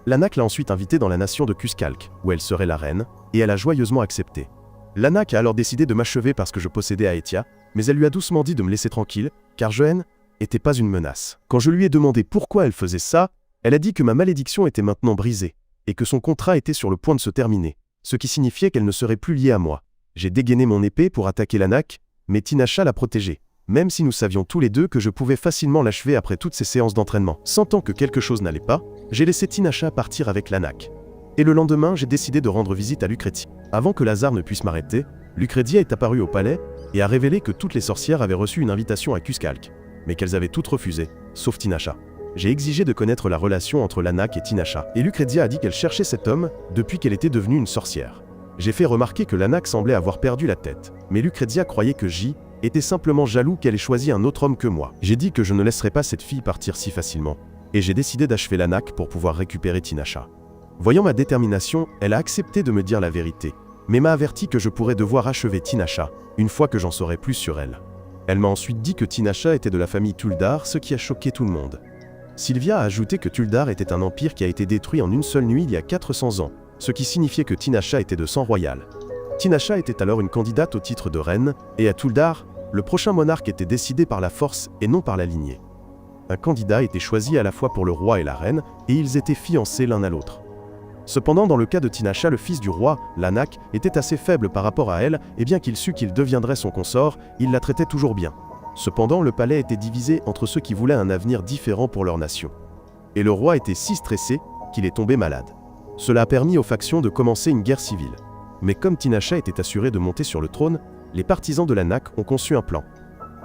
L'Anak l'a ensuite invitée dans la nation de Cuscalc, où elle serait la reine, et elle a joyeusement accepté. L'Anak a alors décidé de m'achever parce que je possédais Aetia, mais elle lui a doucement dit de me laisser tranquille, car Joen n'était pas une menace. Quand je lui ai demandé pourquoi elle faisait ça, elle a dit que ma malédiction était maintenant brisée, et que son contrat était sur le point de se terminer, ce qui signifiait qu'elle ne serait plus liée à moi. J'ai dégainé mon épée pour attaquer l'Anak, mais Tinasha l'a protégée, même si nous savions tous les deux que je pouvais facilement l'achever après toutes ces séances d'entraînement. Sentant que quelque chose n'allait pas, j'ai laissé Tinasha partir avec l'Anak. Et le lendemain, j'ai décidé de rendre visite à Lucretia. Avant que Lazare ne puisse m'arrêter, Lucretia est apparue au palais et a révélé que toutes les sorcières avaient reçu une invitation à Cuscalc, mais qu'elles avaient toutes refusé, sauf Tinasha. J'ai exigé de connaître la relation entre l'Anak et Tinasha, et Lucretia a dit qu'elle cherchait cet homme depuis qu'elle était devenue une sorcière. J'ai fait remarquer que l'Anak semblait avoir perdu la tête, mais Lucretia croyait que J était simplement jaloux qu'elle ait choisi un autre homme que moi. J'ai dit que je ne laisserais pas cette fille partir si facilement, et j'ai décidé d'achever l'Anak pour pouvoir récupérer Tinasha. Voyant ma détermination, elle a accepté de me dire la vérité, mais m'a averti que je pourrais devoir achever Tinasha, une fois que j'en saurais plus sur elle. Elle m'a ensuite dit que Tinasha était de la famille Tuldar, ce qui a choqué tout le monde. Sylvia a ajouté que Tuldar était un empire qui a été détruit en une seule nuit il y a 400 ans, ce qui signifiait que Tinasha était de sang royal. Tinasha était alors une candidate au titre de reine, et à Tuldar, le prochain monarque était décidé par la force et non par la lignée. Un candidat était choisi à la fois pour le roi et la reine, et ils étaient fiancés l'un à l'autre. Cependant, dans le cas de Tinasha, le fils du roi, l'Anak, était assez faible par rapport à elle, et bien qu'il sût qu'il deviendrait son consort, il la traitait toujours bien. Cependant, le palais était divisé entre ceux qui voulaient un avenir différent pour leur nation. Et le roi était si stressé qu'il est tombé malade. Cela a permis aux factions de commencer une guerre civile. Mais comme Tinasha était assurée de monter sur le trône, les partisans de l'Anak ont conçu un plan.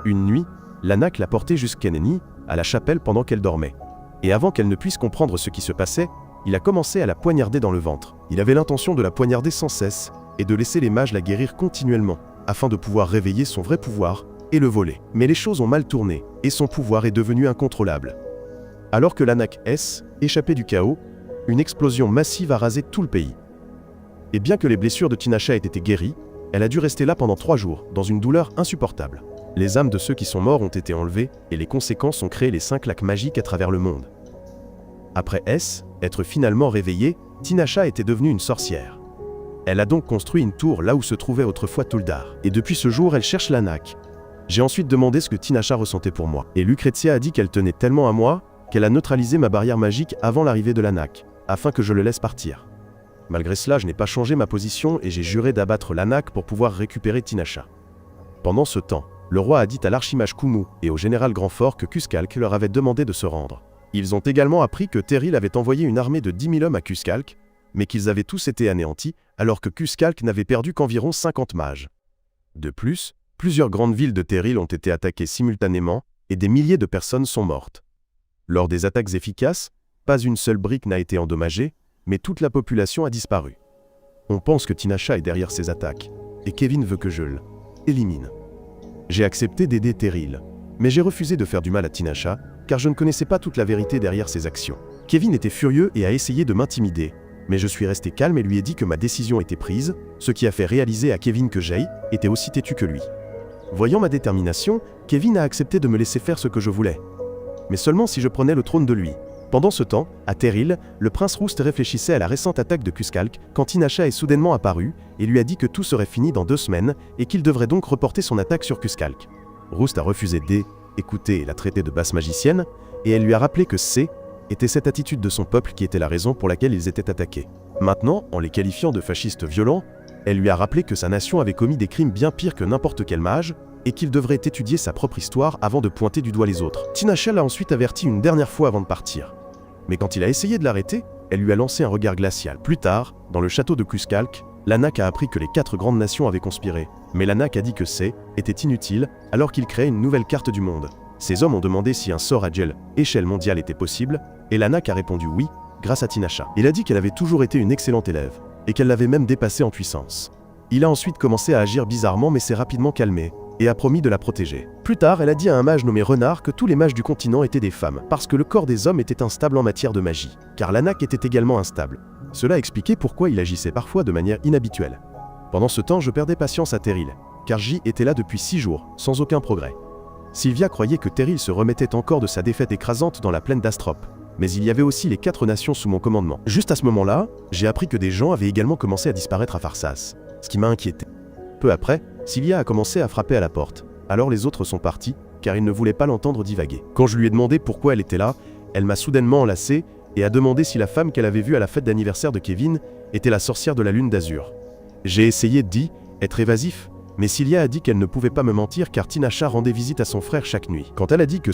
Une nuit, l'Anak l'a portée jusqu'à Neni, à la chapelle pendant qu'elle dormait. Et avant qu'elle ne puisse comprendre ce qui se passait, il a commencé à la poignarder dans le ventre. Il avait l'intention de la poignarder sans cesse et de laisser les mages la guérir continuellement, afin de pouvoir réveiller son vrai pouvoir et le voler. Mais les choses ont mal tourné, et son pouvoir est devenu incontrôlable. Alors que l'Anak S échappait du chaos, une explosion massive a rasé tout le pays. Et bien que les blessures de Tinasha aient été guéries, elle a dû rester là pendant 3 jours, dans une douleur insupportable. Les âmes de ceux qui sont morts ont été enlevées, et les conséquences ont créé les 5 lacs magiques à travers le monde. Après S, être finalement réveillée, Tinasha était devenue une sorcière. Elle a donc construit une tour là où se trouvait autrefois Tuldar. Et depuis ce jour, elle cherche l'Anak. J'ai ensuite demandé ce que Tinasha ressentait pour moi. Et Lucrezia a dit qu'elle tenait tellement à moi, qu'elle a neutralisé ma barrière magique avant l'arrivée de l'Anak, afin que je le laisse partir. Malgré cela, je n'ai pas changé ma position et j'ai juré d'abattre l'Anak pour pouvoir récupérer Tinasha. Pendant ce temps, le roi a dit à l'archimage Kumu et au général Grandfort que Cuscalc leur avait demandé de se rendre. Ils ont également appris que Terril avait envoyé une armée de 10 000 hommes à Cuscalc, mais qu'ils avaient tous été anéantis, alors que Cuscalc n'avait perdu qu'environ 50 mages. De plus, plusieurs grandes villes de Terril ont été attaquées simultanément, et des milliers de personnes sont mortes. Lors des attaques efficaces, pas une seule brique n'a été endommagée, mais toute la population a disparu. On pense que Tinasha est derrière ces attaques, et Kevin veut que je l'élimine. J'ai accepté d'aider Terril, mais j'ai refusé de faire du mal à Tinasha, car je ne connaissais pas toute la vérité derrière ses actions. Kevin était furieux et a essayé de m'intimider, mais je suis resté calme et lui ai dit que ma décision était prise, ce qui a fait réaliser à Kevin que Jay était aussi têtu que lui. Voyant ma détermination, Kevin a accepté de me laisser faire ce que je voulais. Mais seulement si je prenais le trône de lui. Pendant ce temps, à Terril, le prince Roust réfléchissait à la récente attaque de Cuscalc quand Tinasha est soudainement apparu et lui a dit que tout serait fini dans 2 semaines et qu'il devrait donc reporter son attaque sur Cuscalc. Roust a refusé d'écouter et l'a traité de basse magicienne, et elle lui a rappelé que était cette attitude de son peuple qui était la raison pour laquelle ils étaient attaqués. Maintenant, en les qualifiant de fascistes violents, elle lui a rappelé que sa nation avait commis des crimes bien pires que n'importe quel mage, et qu'il devrait étudier sa propre histoire avant de pointer du doigt les autres. Tinasha l'a ensuite averti une dernière fois avant de partir. Mais quand il a essayé de l'arrêter, elle lui a lancé un regard glacial. Plus tard, dans le château de Cuscalc, l'Anak a appris que les 4 grandes nations avaient conspiré, mais l'Anak a dit que était inutile alors qu'il créait une nouvelle carte du monde. Ces hommes ont demandé si un sort à échelle mondiale était possible, et l'Anak a répondu oui, grâce à Tinasha. Il a dit qu'elle avait toujours été une excellente élève, et qu'elle l'avait même dépassée en puissance. Il a ensuite commencé à agir bizarrement mais s'est rapidement calmé, et a promis de la protéger. Plus tard, elle a dit à un mage nommé Renard que tous les mages du continent étaient des femmes, parce que le corps des hommes était instable en matière de magie, car l'Anak était également instable. Cela expliquait pourquoi il agissait parfois de manière inhabituelle. Pendant ce temps, je perdais patience à Terril, car J était là depuis 6 jours, sans aucun progrès. Sylvia croyait que Terril se remettait encore de sa défaite écrasante dans la plaine d'Astrop, mais il y avait aussi les 4 nations sous mon commandement. Juste à ce moment-là, j'ai appris que des gens avaient également commencé à disparaître à Pharsas, ce qui m'a inquiété. Peu après, Sylvia a commencé à frapper à la porte, alors les autres sont partis, car ils ne voulaient pas l'entendre divaguer. Quand je lui ai demandé pourquoi elle était là, elle m'a soudainement enlacé et a demandé si la femme qu'elle avait vue à la fête d'anniversaire de Kevin était la sorcière de la lune d'azur. J'ai essayé d'être évasif, mais Sylvia a dit qu'elle ne pouvait pas me mentir car Tinasha rendait visite à son frère chaque nuit. Quand elle a dit que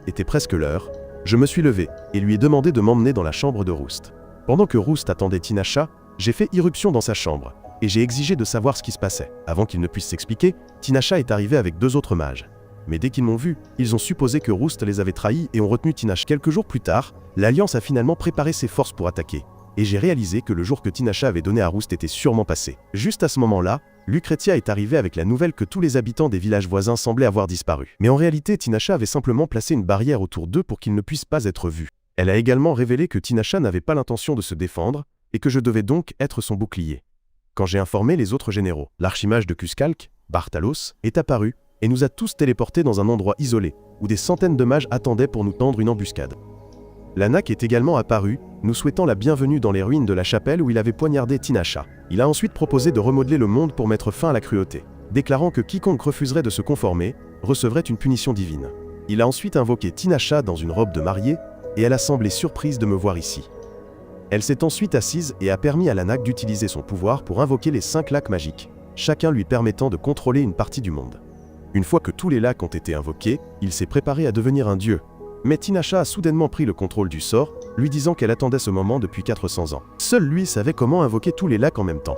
était presque l'heure, je me suis levé et lui ai demandé de m'emmener dans la chambre de Roust. Pendant que Roust attendait Tinasha, j'ai fait irruption dans sa chambre, et j'ai exigé de savoir ce qui se passait. Avant qu'il ne puisse s'expliquer, Tinasha est arrivé avec 2 autres mages. Mais dès qu'ils m'ont vu, ils ont supposé que Roust les avait trahis et ont retenu Tinasha. Quelques jours plus tard, l'Alliance a finalement préparé ses forces pour attaquer. Et j'ai réalisé que le jour que Tinasha avait donné à Roust était sûrement passé. Juste à ce moment-là, Lucrezia est arrivée avec la nouvelle que tous les habitants des villages voisins semblaient avoir disparu. Mais en réalité, Tinasha avait simplement placé une barrière autour d'eux pour qu'ils ne puissent pas être vus. Elle a également révélé que Tinasha n'avait pas l'intention de se défendre, et que je devais donc être son bouclier. Quand j'ai informé les autres généraux, l'archimage de Cuscalc, Bartalos, est apparu et nous a tous téléportés dans un endroit isolé, où des centaines de mages attendaient pour nous tendre une embuscade. L'Anak est également apparu, nous souhaitant la bienvenue dans les ruines de la chapelle où il avait poignardé Tinasha. Il a ensuite proposé de remodeler le monde pour mettre fin à la cruauté, déclarant que quiconque refuserait de se conformer recevrait une punition divine. Il a ensuite invoqué Tinasha dans une robe de mariée, et elle a semblé surprise de me voir ici. Elle s'est ensuite assise et a permis à l'Anak d'utiliser son pouvoir pour invoquer les 5 lacs magiques, chacun lui permettant de contrôler une partie du monde. Une fois que tous les lacs ont été invoqués, il s'est préparé à devenir un dieu. Mais Tinasha a soudainement pris le contrôle du sort, lui disant qu'elle attendait ce moment depuis 400 ans. Seul lui savait comment invoquer tous les lacs en même temps.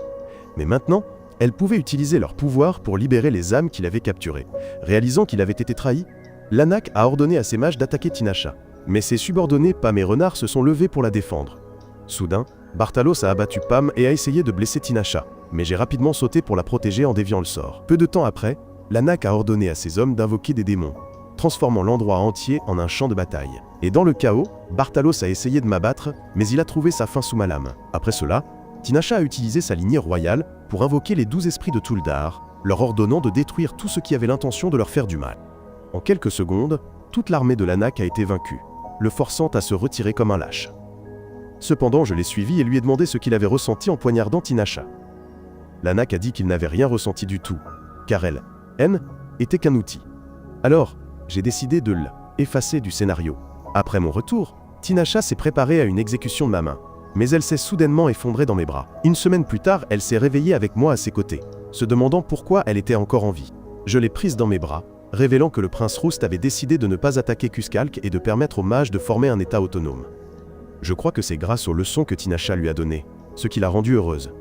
Mais maintenant, elles pouvaient utiliser leur pouvoir pour libérer les âmes qu'il avait capturées. Réalisant qu'il avait été trahi, l'Anak a ordonné à ses mages d'attaquer Tinasha. Mais ses subordonnés, Pam et Renard, se sont levés pour la défendre. Soudain, Bartalos a abattu Pam et a essayé de blesser Tinasha, mais j'ai rapidement sauté pour la protéger en déviant le sort. Peu de temps après, l'Anak a ordonné à ses hommes d'invoquer des démons, transformant l'endroit entier en un champ de bataille. Et dans le chaos, Bartalos a essayé de m'abattre, mais il a trouvé sa fin sous ma lame. Après cela, Tinasha a utilisé sa lignée royale pour invoquer les 12 esprits de Tuldar, leur ordonnant de détruire tout ce qui avait l'intention de leur faire du mal. En quelques secondes, toute l'armée de l'Anak a été vaincue, le forçant à se retirer comme un lâche. Cependant, je l'ai suivi et lui ai demandé ce qu'il avait ressenti en poignardant Tinasha. L'Anak a dit qu'il n'avait rien ressenti du tout, car elle, était qu'un outil. Alors, j'ai décidé de l'effacer du scénario. Après mon retour, Tinasha s'est préparée à une exécution de ma main, mais elle s'est soudainement effondrée dans mes bras. Une semaine plus tard, elle s'est réveillée avec moi à ses côtés, se demandant pourquoi elle était encore en vie. Je l'ai prise dans mes bras, révélant que le prince Roust avait décidé de ne pas attaquer Cuscalc et de permettre aux mages de former un état autonome. Je crois que c'est grâce aux leçons que Tinasha lui a données, ce qui l'a rendue heureuse.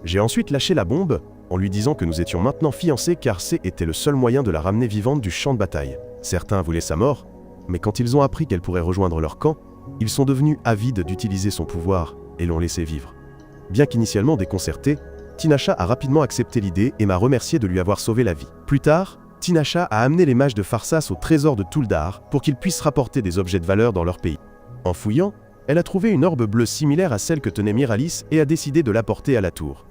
J'ai ensuite lâché la bombe, en lui disant que nous étions maintenant fiancés car c'était le seul moyen de la ramener vivante du champ de bataille. Certains voulaient sa mort, mais quand ils ont appris qu'elle pourrait rejoindre leur camp, ils sont devenus avides d'utiliser son pouvoir et l'ont laissé vivre. Bien qu'initialement déconcertée, Tinasha a rapidement accepté l'idée et m'a remercié de lui avoir sauvé la vie. Plus tard, Tinasha a amené les mages de Pharsas au trésor de Tuldar pour qu'ils puissent rapporter des objets de valeur dans leur pays. En fouillant, elle a trouvé une orbe bleue similaire à celle que tenait Miralis et a décidé de l'apporter à la tour.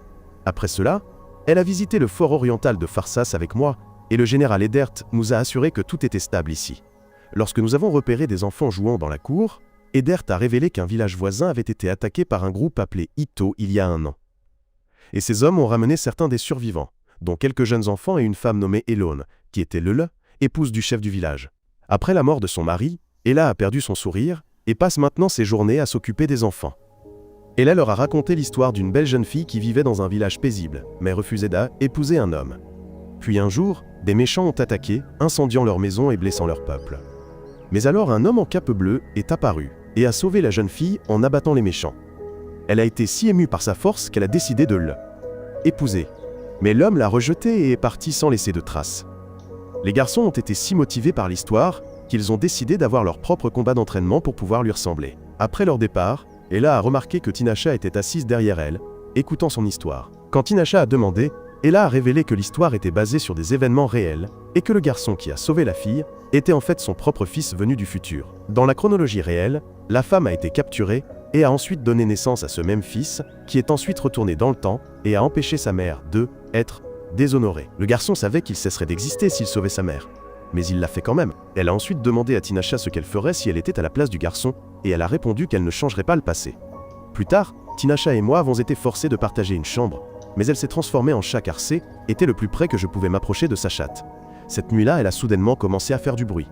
Après cela, elle a visité le fort oriental de Pharsas avec moi, et le général Edert nous a assuré que tout était stable ici. Lorsque nous avons repéré des enfants jouant dans la cour, Edert a révélé qu'un village voisin avait été attaqué par un groupe appelé Ito il y a 1 an. Et ces hommes ont ramené certains des survivants, dont quelques jeunes enfants et une femme nommée Elone, qui était épouse du chef du village. Après la mort de son mari, Ella a perdu son sourire et passe maintenant ses journées à s'occuper des enfants. Ella leur a raconté l'histoire d'une belle jeune fille qui vivait dans un village paisible, mais refusait d'épouser un homme. Puis un jour, des méchants ont attaqué, incendiant leur maison et blessant leur peuple. Mais alors un homme en cape bleue est apparu et a sauvé la jeune fille en abattant les méchants. Elle a été si émue par sa force qu'elle a décidé de l'épouser. Mais l'homme l'a rejetée et est parti sans laisser de traces. Les garçons ont été si motivés par l'histoire qu'ils ont décidé d'avoir leur propre combat d'entraînement pour pouvoir lui ressembler. Après leur départ, Ella a remarqué que Tinasha était assise derrière elle, écoutant son histoire. Quand Tinasha a demandé, Ella a révélé que l'histoire était basée sur des événements réels et que le garçon qui a sauvé la fille était en fait son propre fils venu du futur. Dans la chronologie réelle, la femme a été capturée et a ensuite donné naissance à ce même fils, qui est ensuite retourné dans le temps et a empêché sa mère d'être déshonorée. Le garçon savait qu'il cesserait d'exister s'il sauvait sa mère, mais il l'a fait quand même. Elle a ensuite demandé à Tinasha ce qu'elle ferait si elle était à la place du garçon, et elle a répondu qu'elle ne changerait pas le passé. Plus tard, Tinasha et moi avons été forcés de partager une chambre, mais elle s'est transformée en chat car était le plus près que je pouvais m'approcher de sa chatte. Cette nuit-là, elle a soudainement commencé à faire du bruit.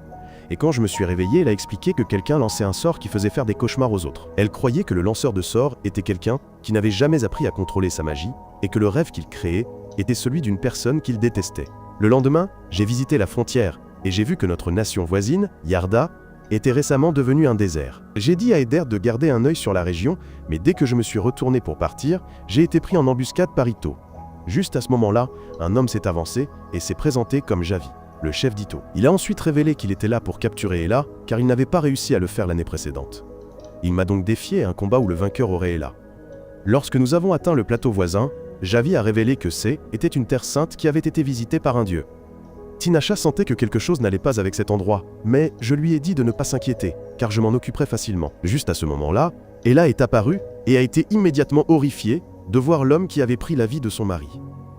Et quand je me suis réveillé, elle a expliqué que quelqu'un lançait un sort qui faisait faire des cauchemars aux autres. Elle croyait que le lanceur de sorts était quelqu'un qui n'avait jamais appris à contrôler sa magie, et que le rêve qu'il créait était celui d'une personne qu'il détestait. Le lendemain, j'ai visité la frontière, et j'ai vu que notre nation voisine, Yarda, était récemment devenue un désert. J'ai dit à Edert de garder un œil sur la région, mais dès que je me suis retourné pour partir, j'ai été pris en embuscade par Ito. Juste à ce moment-là, un homme s'est avancé et s'est présenté comme Javi, le chef d'Ito. Il a ensuite révélé qu'il était là pour capturer Ella, car il n'avait pas réussi à le faire l'année précédente. Il m'a donc défié à un combat où le vainqueur aurait Ella. Lorsque nous avons atteint le plateau voisin, Javi a révélé que était une terre sainte qui avait été visitée par un dieu. Tinasha sentait que quelque chose n'allait pas avec cet endroit, mais je lui ai dit de ne pas s'inquiéter, car je m'en occuperai facilement. Juste à ce moment-là, Ella est apparue et a été immédiatement horrifiée de voir l'homme qui avait pris la vie de son mari.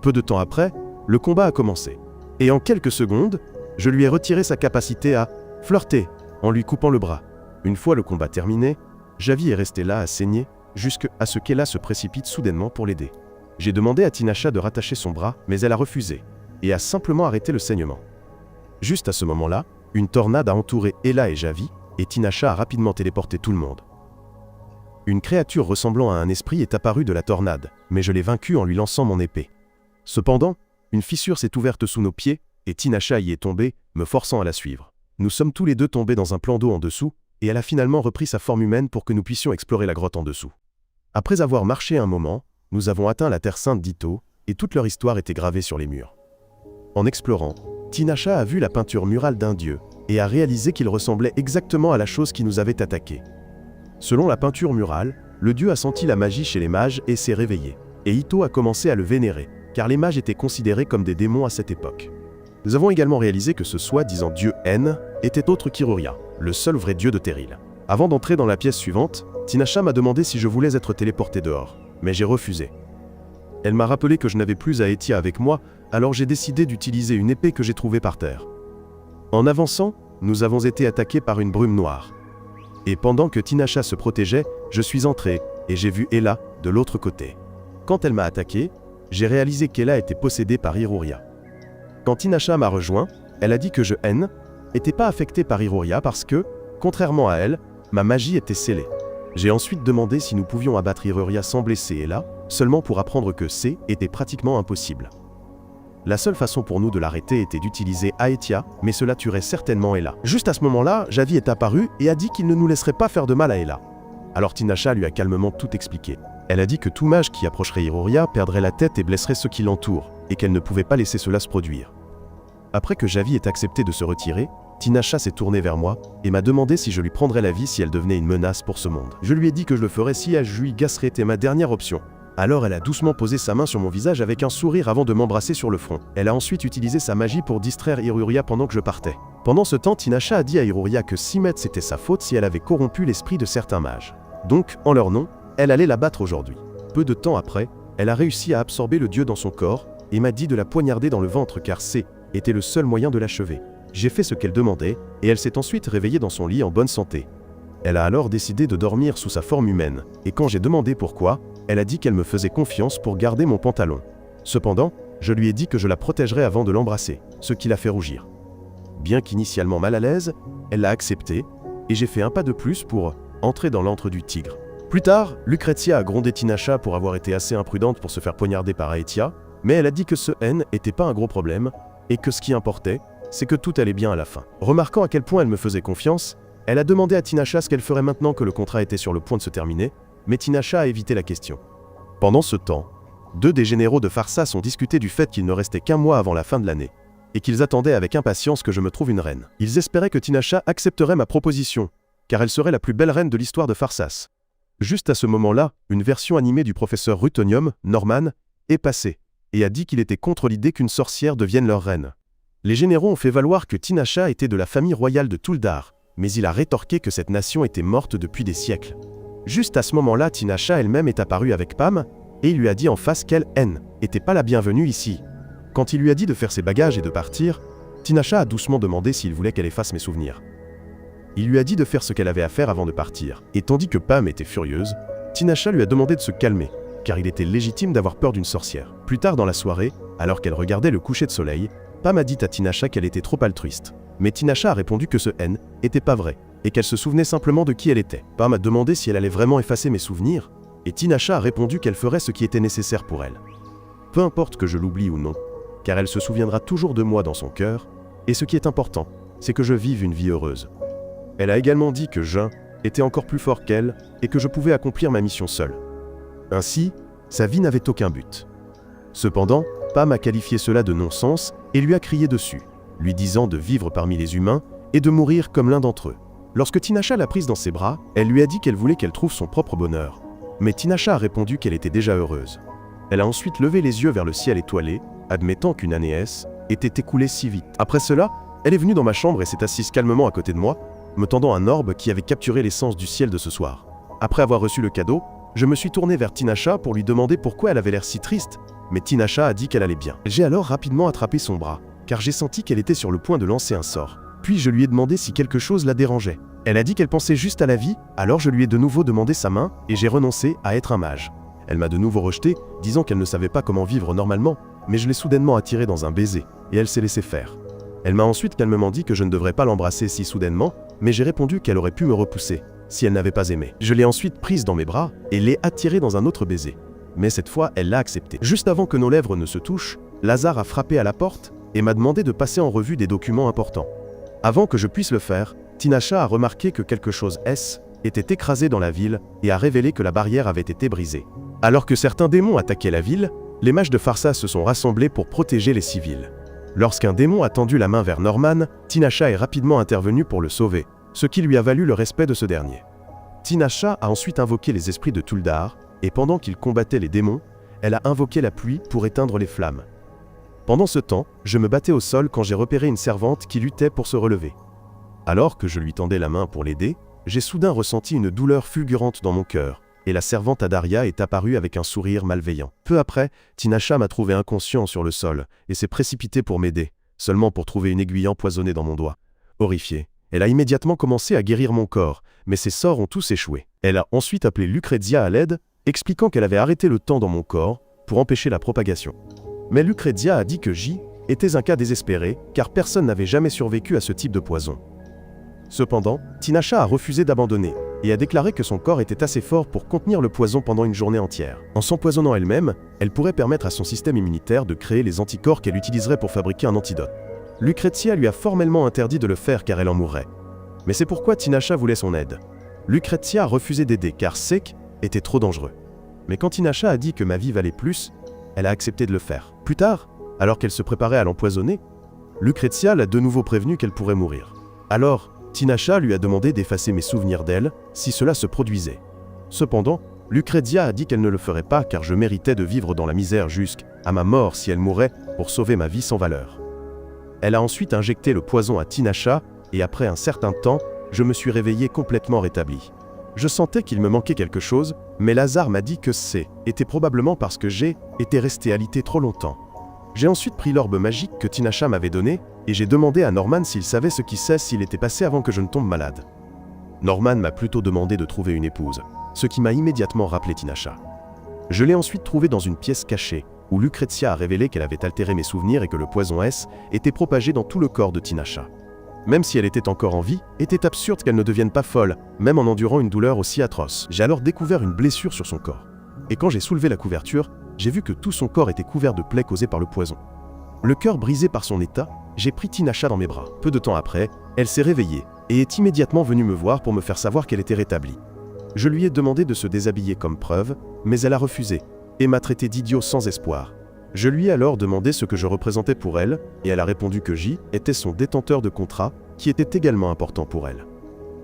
Peu de temps après, le combat a commencé. Et en quelques secondes, je lui ai retiré sa capacité à flirter en lui coupant le bras. Une fois le combat terminé, Javi est resté là à saigner, jusqu'à ce qu'Ella se précipite soudainement pour l'aider. J'ai demandé à Tinasha de rattacher son bras, mais elle a refusé, et a simplement arrêté le saignement. Juste à ce moment-là, une tornade a entouré Ella et Javi, et Tinasha a rapidement téléporté tout le monde. Une créature ressemblant à un esprit est apparue de la tornade, mais je l'ai vaincue en lui lançant mon épée. Cependant, une fissure s'est ouverte sous nos pieds, et Tinasha y est tombée, me forçant à la suivre. Nous sommes tous les deux tombés dans un plan d'eau en dessous, et elle a finalement repris sa forme humaine pour que nous puissions explorer la grotte en dessous. Après avoir marché un moment, nous avons atteint la terre sainte d'Ito, et toute leur histoire était gravée sur les murs. En explorant, Tinasha a vu la peinture murale d'un dieu, et a réalisé qu'il ressemblait exactement à la chose qui nous avait attaqués. Selon la peinture murale, le dieu a senti la magie chez les mages et s'est réveillé. Et Ito a commencé à le vénérer, car les mages étaient considérés comme des démons à cette époque. Nous avons également réalisé que ce soi-disant dieu N était autre qu'Iruria, le seul vrai dieu de Terril. Avant d'entrer dans la pièce suivante, Tinasha m'a demandé si je voulais être téléporté dehors, mais j'ai refusé. Elle m'a rappelé que je n'avais plus Aetia avec moi, alors j'ai décidé d'utiliser une épée que j'ai trouvée par terre. En avançant, nous avons été attaqués par une brume noire. Et pendant que Tinasha se protégeait, je suis entré, et j'ai vu Ella de l'autre côté. Quand elle m'a attaqué, j'ai réalisé qu'Ella était possédée par Iruria. Quand Tinasha m'a rejoint, elle a dit que je N n'était pas affecté par Iruria parce que, contrairement à elle, ma magie était scellée. J'ai ensuite demandé si nous pouvions abattre Iruria sans blesser Ella, seulement pour apprendre que C était pratiquement impossible. La seule façon pour nous de l'arrêter était d'utiliser Aetia, mais cela tuerait certainement Ella. Juste à ce moment-là, Javi est apparu et a dit qu'il ne nous laisserait pas faire de mal à Ella. Alors Tinasha lui a calmement tout expliqué. Elle a dit que tout mage qui approcherait Iruria perdrait la tête et blesserait ceux qui l'entourent, et qu'elle ne pouvait pas laisser cela se produire. Après que Javi ait accepté de se retirer, Tinasha s'est tournée vers moi et m'a demandé si je lui prendrais la vie si elle devenait une menace pour ce monde. Je lui ai dit que je le ferais si Ajui Gasserait était ma dernière option. Alors elle a doucement posé sa main sur mon visage avec un sourire avant de m'embrasser sur le front. Elle a ensuite utilisé sa magie pour distraire Iruria pendant que je partais. Pendant ce temps, Tinasha a dit à Iruria que Simet c'était sa faute si elle avait corrompu l'esprit de certains mages. Donc, en leur nom, elle allait la battre aujourd'hui. Peu de temps après, elle a réussi à absorber le dieu dans son corps et m'a dit de la poignarder dans le ventre car C était le seul moyen de l'achever. J'ai fait ce qu'elle demandait et elle s'est ensuite réveillée dans son lit en bonne santé. Elle a alors décidé de dormir sous sa forme humaine, et quand j'ai demandé pourquoi, elle a dit qu'elle me faisait confiance pour garder mon pantalon. Cependant, je lui ai dit que je la protégerais avant de l'embrasser, ce qui l'a fait rougir. Bien qu'initialement mal à l'aise, elle l'a accepté, et j'ai fait un pas de plus pour entrer dans l'antre du tigre. Plus tard, Lucrezia a grondé Tinasha pour avoir été assez imprudente pour se faire poignarder par Aetia, mais elle a dit que ce N était pas un gros problème, et que ce qui importait, c'est que tout allait bien à la fin. Remarquant à quel point elle me faisait confiance, elle a demandé à Tinasha ce qu'elle ferait maintenant que le contrat était sur le point de se terminer, mais Tinasha a évité la question. Pendant ce temps, 2 des généraux de Pharsas ont discuté du fait qu'il ne restait qu'un mois avant la fin de l'année, et qu'ils attendaient avec impatience que je me trouve une reine. Ils espéraient que Tinasha accepterait ma proposition, car elle serait la plus belle reine de l'histoire de Pharsas. Juste à ce moment-là, une version animée du professeur Rutonium, Norman, est passée, et a dit qu'il était contre l'idée qu'une sorcière devienne leur reine. Les généraux ont fait valoir que Tinasha était de la famille royale de Tuldar, mais il a rétorqué que cette nation était morte depuis des siècles. Juste à ce moment-là, Tinasha elle-même est apparue avec Pam, et il lui a dit en face qu'elle, N, n'était pas la bienvenue ici. Quand il lui a dit de faire ses bagages et de partir, Tinasha a doucement demandé s'il voulait qu'elle efface mes souvenirs. Il lui a dit de faire ce qu'elle avait à faire avant de partir, et tandis que Pam était furieuse, Tinasha lui a demandé de se calmer, car il était légitime d'avoir peur d'une sorcière. Plus tard dans la soirée, alors qu'elle regardait le coucher de soleil, Pam a dit à Tinasha qu'elle était trop altruiste. Mais Tinasha a répondu que ce N était pas vrai, et qu'elle se souvenait simplement de qui elle était. Pam a demandé si elle allait vraiment effacer mes souvenirs, et Tinasha a répondu qu'elle ferait ce qui était nécessaire pour elle. Peu importe que je l'oublie ou non, car elle se souviendra toujours de moi dans son cœur, et ce qui est important, c'est que je vive une vie heureuse. Elle a également dit que Jin était encore plus fort qu'elle, et que je pouvais accomplir ma mission seule. Ainsi, sa vie n'avait aucun but. Cependant, Pam a qualifié cela de non-sens et lui a crié dessus, lui disant de vivre parmi les humains et de mourir comme l'un d'entre eux. Lorsque Tinasha l'a prise dans ses bras, elle lui a dit qu'elle voulait qu'elle trouve son propre bonheur. Mais Tinasha a répondu qu'elle était déjà heureuse. Elle a ensuite levé les yeux vers le ciel étoilé, admettant qu'une année S était écoulée si vite. Après cela, elle est venue dans ma chambre et s'est assise calmement à côté de moi, me tendant un orbe qui avait capturé l'essence du ciel de ce soir. Après avoir reçu le cadeau, je me suis tourné vers Tinasha pour lui demander pourquoi elle avait l'air si triste, mais Tinasha a dit qu'elle allait bien. J'ai alors rapidement attrapé son bras, car j'ai senti qu'elle était sur le point de lancer un sort. Puis je lui ai demandé si quelque chose la dérangeait. Elle a dit qu'elle pensait juste à la vie, alors je lui ai de nouveau demandé sa main, et j'ai renoncé à être un mage. Elle m'a de nouveau rejeté, disant qu'elle ne savait pas comment vivre normalement, mais je l'ai soudainement attirée dans un baiser, et elle s'est laissée faire. Elle m'a ensuite calmement dit que je ne devrais pas l'embrasser si soudainement, mais j'ai répondu qu'elle aurait pu me repousser, si elle n'avait pas aimé. Je l'ai ensuite prise dans mes bras, et l'ai attirée dans un autre baiser. Mais cette fois, elle l'a accepté. Juste avant que nos lèvres ne se touchent, Lazare a frappé à la porte, et m'a demandé de passer en revue des documents importants. Avant que je puisse le faire, Tinasha a remarqué que quelque chose était écrasé dans la ville et a révélé que la barrière avait été brisée. Alors que certains démons attaquaient la ville, les mages de Pharsas se sont rassemblés pour protéger les civils. Lorsqu'un démon a tendu la main vers Norman, Tinasha est rapidement intervenue pour le sauver, ce qui lui a valu le respect de ce dernier. Tinasha a ensuite invoqué les esprits de Tuldar, et pendant qu'il combattait les démons, elle a invoqué la pluie pour éteindre les flammes. Pendant ce temps, je me battais au sol quand j'ai repéré une servante qui luttait pour se relever. Alors que je lui tendais la main pour l'aider, j'ai soudain ressenti une douleur fulgurante dans mon cœur, et la servante Adaria est apparue avec un sourire malveillant. Peu après, Tinasha m'a trouvé inconscient sur le sol, et s'est précipitée pour m'aider, seulement pour trouver une aiguille empoisonnée dans mon doigt. Horrifiée, elle a immédiatement commencé à guérir mon corps, mais ses sorts ont tous échoué. Elle a ensuite appelé Lucrezia à l'aide, expliquant qu'elle avait arrêté le temps dans mon corps pour empêcher la propagation. Mais Lucrezia a dit que J était un cas désespéré, car personne n'avait jamais survécu à ce type de poison. Cependant, Tinasha a refusé d'abandonner, et a déclaré que son corps était assez fort pour contenir le poison pendant une journée entière. En s'empoisonnant elle-même, elle pourrait permettre à son système immunitaire de créer les anticorps qu'elle utiliserait pour fabriquer un antidote. Lucrezia lui a formellement interdit de le faire car elle en mourrait. Mais c'est pourquoi Tinasha voulait son aide. Lucrezia a refusé d'aider car Sek était trop dangereux. Mais quand Tinasha a dit que ma vie valait plus, elle a accepté de le faire. Plus tard, alors qu'elle se préparait à l'empoisonner, Lucrezia l'a de nouveau prévenue qu'elle pourrait mourir. Alors, Tinasha lui a demandé d'effacer mes souvenirs d'elle, si cela se produisait. Cependant, Lucrezia a dit qu'elle ne le ferait pas car je méritais de vivre dans la misère jusqu'à ma mort si elle mourait pour sauver ma vie sans valeur. Elle a ensuite injecté le poison à Tinasha, et après un certain temps, je me suis réveillé complètement rétabli. Je sentais qu'il me manquait quelque chose, mais Lazare m'a dit que était probablement parce que j'ai été resté alité trop longtemps. J'ai ensuite pris l'orbe magique que Tinasha m'avait donné, et j'ai demandé à Norman s'il savait ce qui s'il était passé avant que je ne tombe malade. Norman m'a plutôt demandé de trouver une épouse, ce qui m'a immédiatement rappelé Tinasha. Je l'ai ensuite trouvée dans une pièce cachée, où Lucrezia a révélé qu'elle avait altéré mes souvenirs et que le poison S était propagé dans tout le corps de Tinasha. Même si elle était encore en vie, était absurde qu'elle ne devienne pas folle, même en endurant une douleur aussi atroce. J'ai alors découvert une blessure sur son corps. Et quand j'ai soulevé la couverture, j'ai vu que tout son corps était couvert de plaies causées par le poison. Le cœur brisé par son état, j'ai pris Tinasha dans mes bras. Peu de temps après, elle s'est réveillée et est immédiatement venue me voir pour me faire savoir qu'elle était rétablie. Je lui ai demandé de se déshabiller comme preuve, mais elle a refusé et m'a traité d'idiot sans espoir. Je lui ai alors demandé ce que je représentais pour elle, et elle a répondu que J était son détenteur de contrat, qui était également important pour elle.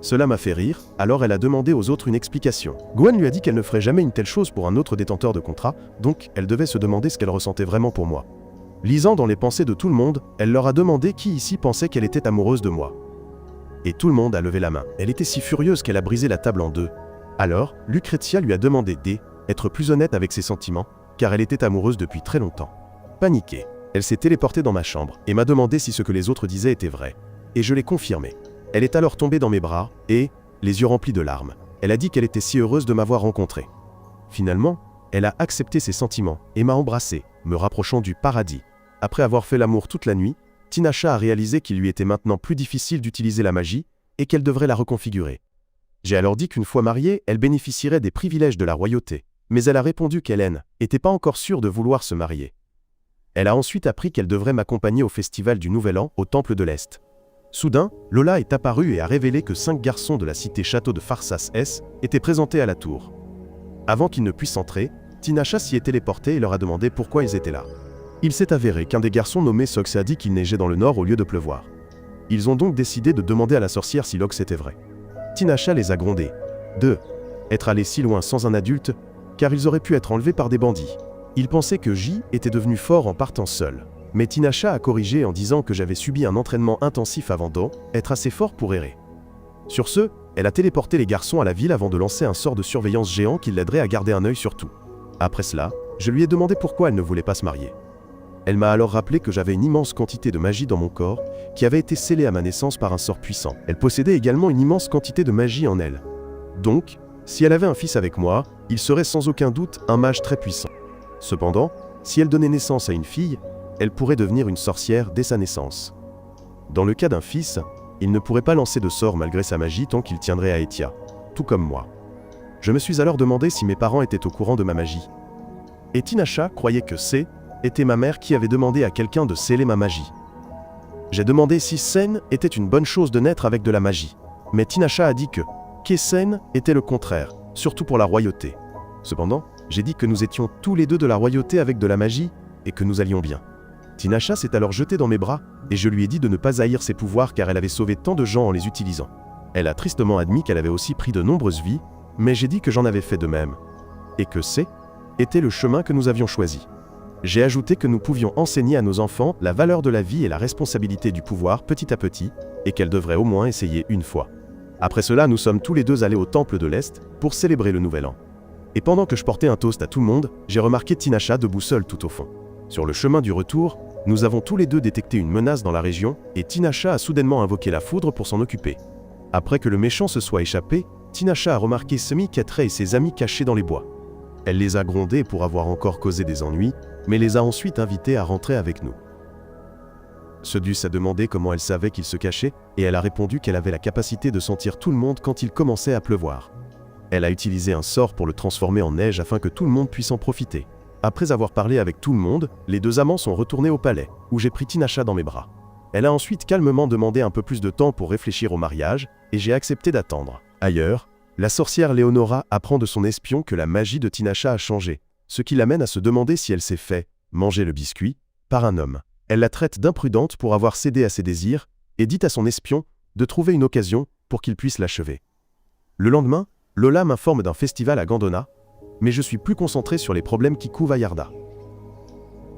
Cela m'a fait rire, alors elle a demandé aux autres une explication. Gwen lui a dit qu'elle ne ferait jamais une telle chose pour un autre détenteur de contrat, donc elle devait se demander ce qu'elle ressentait vraiment pour moi. Lisant dans les pensées de tout le monde, elle leur a demandé qui ici pensait qu'elle était amoureuse de moi. Et tout le monde a levé la main. Elle était si furieuse qu'elle a brisé la table en deux. Alors, Lucrezia lui a demandé d'être plus honnête avec ses sentiments, car elle était amoureuse depuis très longtemps. Paniquée, elle s'est téléportée dans ma chambre et m'a demandé si ce que les autres disaient était vrai. Et je l'ai confirmé. Elle est alors tombée dans mes bras et, les yeux remplis de larmes, elle a dit qu'elle était si heureuse de m'avoir rencontré. Finalement, elle a accepté ses sentiments et m'a embrassé, me rapprochant du paradis. Après avoir fait l'amour toute la nuit, Tinasha a réalisé qu'il lui était maintenant plus difficile d'utiliser la magie et qu'elle devrait la reconfigurer. J'ai alors dit qu'une fois mariée, elle bénéficierait des privilèges de la royauté. Mais elle a répondu qu'Hélène n'était pas encore sûre de vouloir se marier. Elle a ensuite appris qu'elle devrait m'accompagner au festival du Nouvel An au Temple de l'Est. Soudain, Lola est apparue et a révélé que 5 garçons de la cité château de Pharsas S étaient présentés à la tour. Avant qu'ils ne puissent entrer, Tinasha s'y est téléportée et leur a demandé pourquoi ils étaient là. Il s'est avéré qu'un des garçons nommé Sox a dit qu'il neigeait dans le nord au lieu de pleuvoir. Ils ont donc décidé de demander à la sorcière si l'Ox était vrai. Tinasha les a grondés. Être allés si loin sans un adulte, car ils auraient pu être enlevés par des bandits. Ils pensaient que J était devenu fort en partant seul. Mais Tinasha a corrigé en disant que j'avais subi un entraînement intensif avant d'être assez fort pour errer. Sur ce, elle a téléporté les garçons à la ville avant de lancer un sort de surveillance géant qui l'aiderait à garder un œil sur tout. Après cela, je lui ai demandé pourquoi elle ne voulait pas se marier. Elle m'a alors rappelé que j'avais une immense quantité de magie dans mon corps, qui avait été scellée à ma naissance par un sort puissant. Elle possédait également une immense quantité de magie en elle. Donc, si elle avait un fils avec moi, il serait sans aucun doute un mage très puissant. Cependant, si elle donnait naissance à une fille, elle pourrait devenir une sorcière dès sa naissance. Dans le cas d'un fils, il ne pourrait pas lancer de sort malgré sa magie tant qu'il tiendrait à Etia, tout comme moi. Je me suis alors demandé si mes parents étaient au courant de ma magie. Et Tinasha croyait que était ma mère qui avait demandé à quelqu'un de sceller ma magie. J'ai demandé si Sen était une bonne chose de naître avec de la magie, mais Tinasha a dit que Sen était le contraire, surtout pour la royauté. Cependant, j'ai dit que nous étions tous les deux de la royauté avec de la magie et que nous allions bien. Tinasha s'est alors jetée dans mes bras et je lui ai dit de ne pas haïr ses pouvoirs car elle avait sauvé tant de gens en les utilisant. Elle a tristement admis qu'elle avait aussi pris de nombreuses vies, mais j'ai dit que j'en avais fait de même. Et que était le chemin que nous avions choisi. J'ai ajouté que nous pouvions enseigner à nos enfants la valeur de la vie et la responsabilité du pouvoir petit à petit, et qu'elles devraient au moins essayer une fois. Après cela, nous sommes tous les deux allés au temple de l'Est pour célébrer le Nouvel An. Et pendant que je portais un toast à tout le monde, j'ai remarqué Tinasha debout seule tout au fond. Sur le chemin du retour, nous avons tous les deux détecté une menace dans la région, et Tinasha a soudainement invoqué la foudre pour s'en occuper. Après que le méchant se soit échappé, Tinasha a remarqué Semi Katre et ses amis cachés dans les bois. Elle les a grondés pour avoir encore causé des ennuis, mais les a ensuite invités à rentrer avec nous. Sedus a demandé comment elle savait qu'ils se cachaient, et elle a répondu qu'elle avait la capacité de sentir tout le monde quand il commençait à pleuvoir. Elle a utilisé un sort pour le transformer en neige afin que tout le monde puisse en profiter. Après avoir parlé avec tout le monde, les deux amants sont retournés au palais, où j'ai pris Tinasha dans mes bras. Elle a ensuite calmement demandé un peu plus de temps pour réfléchir au mariage, et j'ai accepté d'attendre. Ailleurs, la sorcière Leonora apprend de son espion que la magie de Tinasha a changé, ce qui l'amène à se demander si elle s'est fait manger le biscuit par un homme. Elle la traite d'imprudente pour avoir cédé à ses désirs, et dit à son espion de trouver une occasion pour qu'il puisse l'achever. Le lendemain, Lola m'informe d'un festival à Gandona, mais je suis plus concentré sur les problèmes qui couvent à Yarda.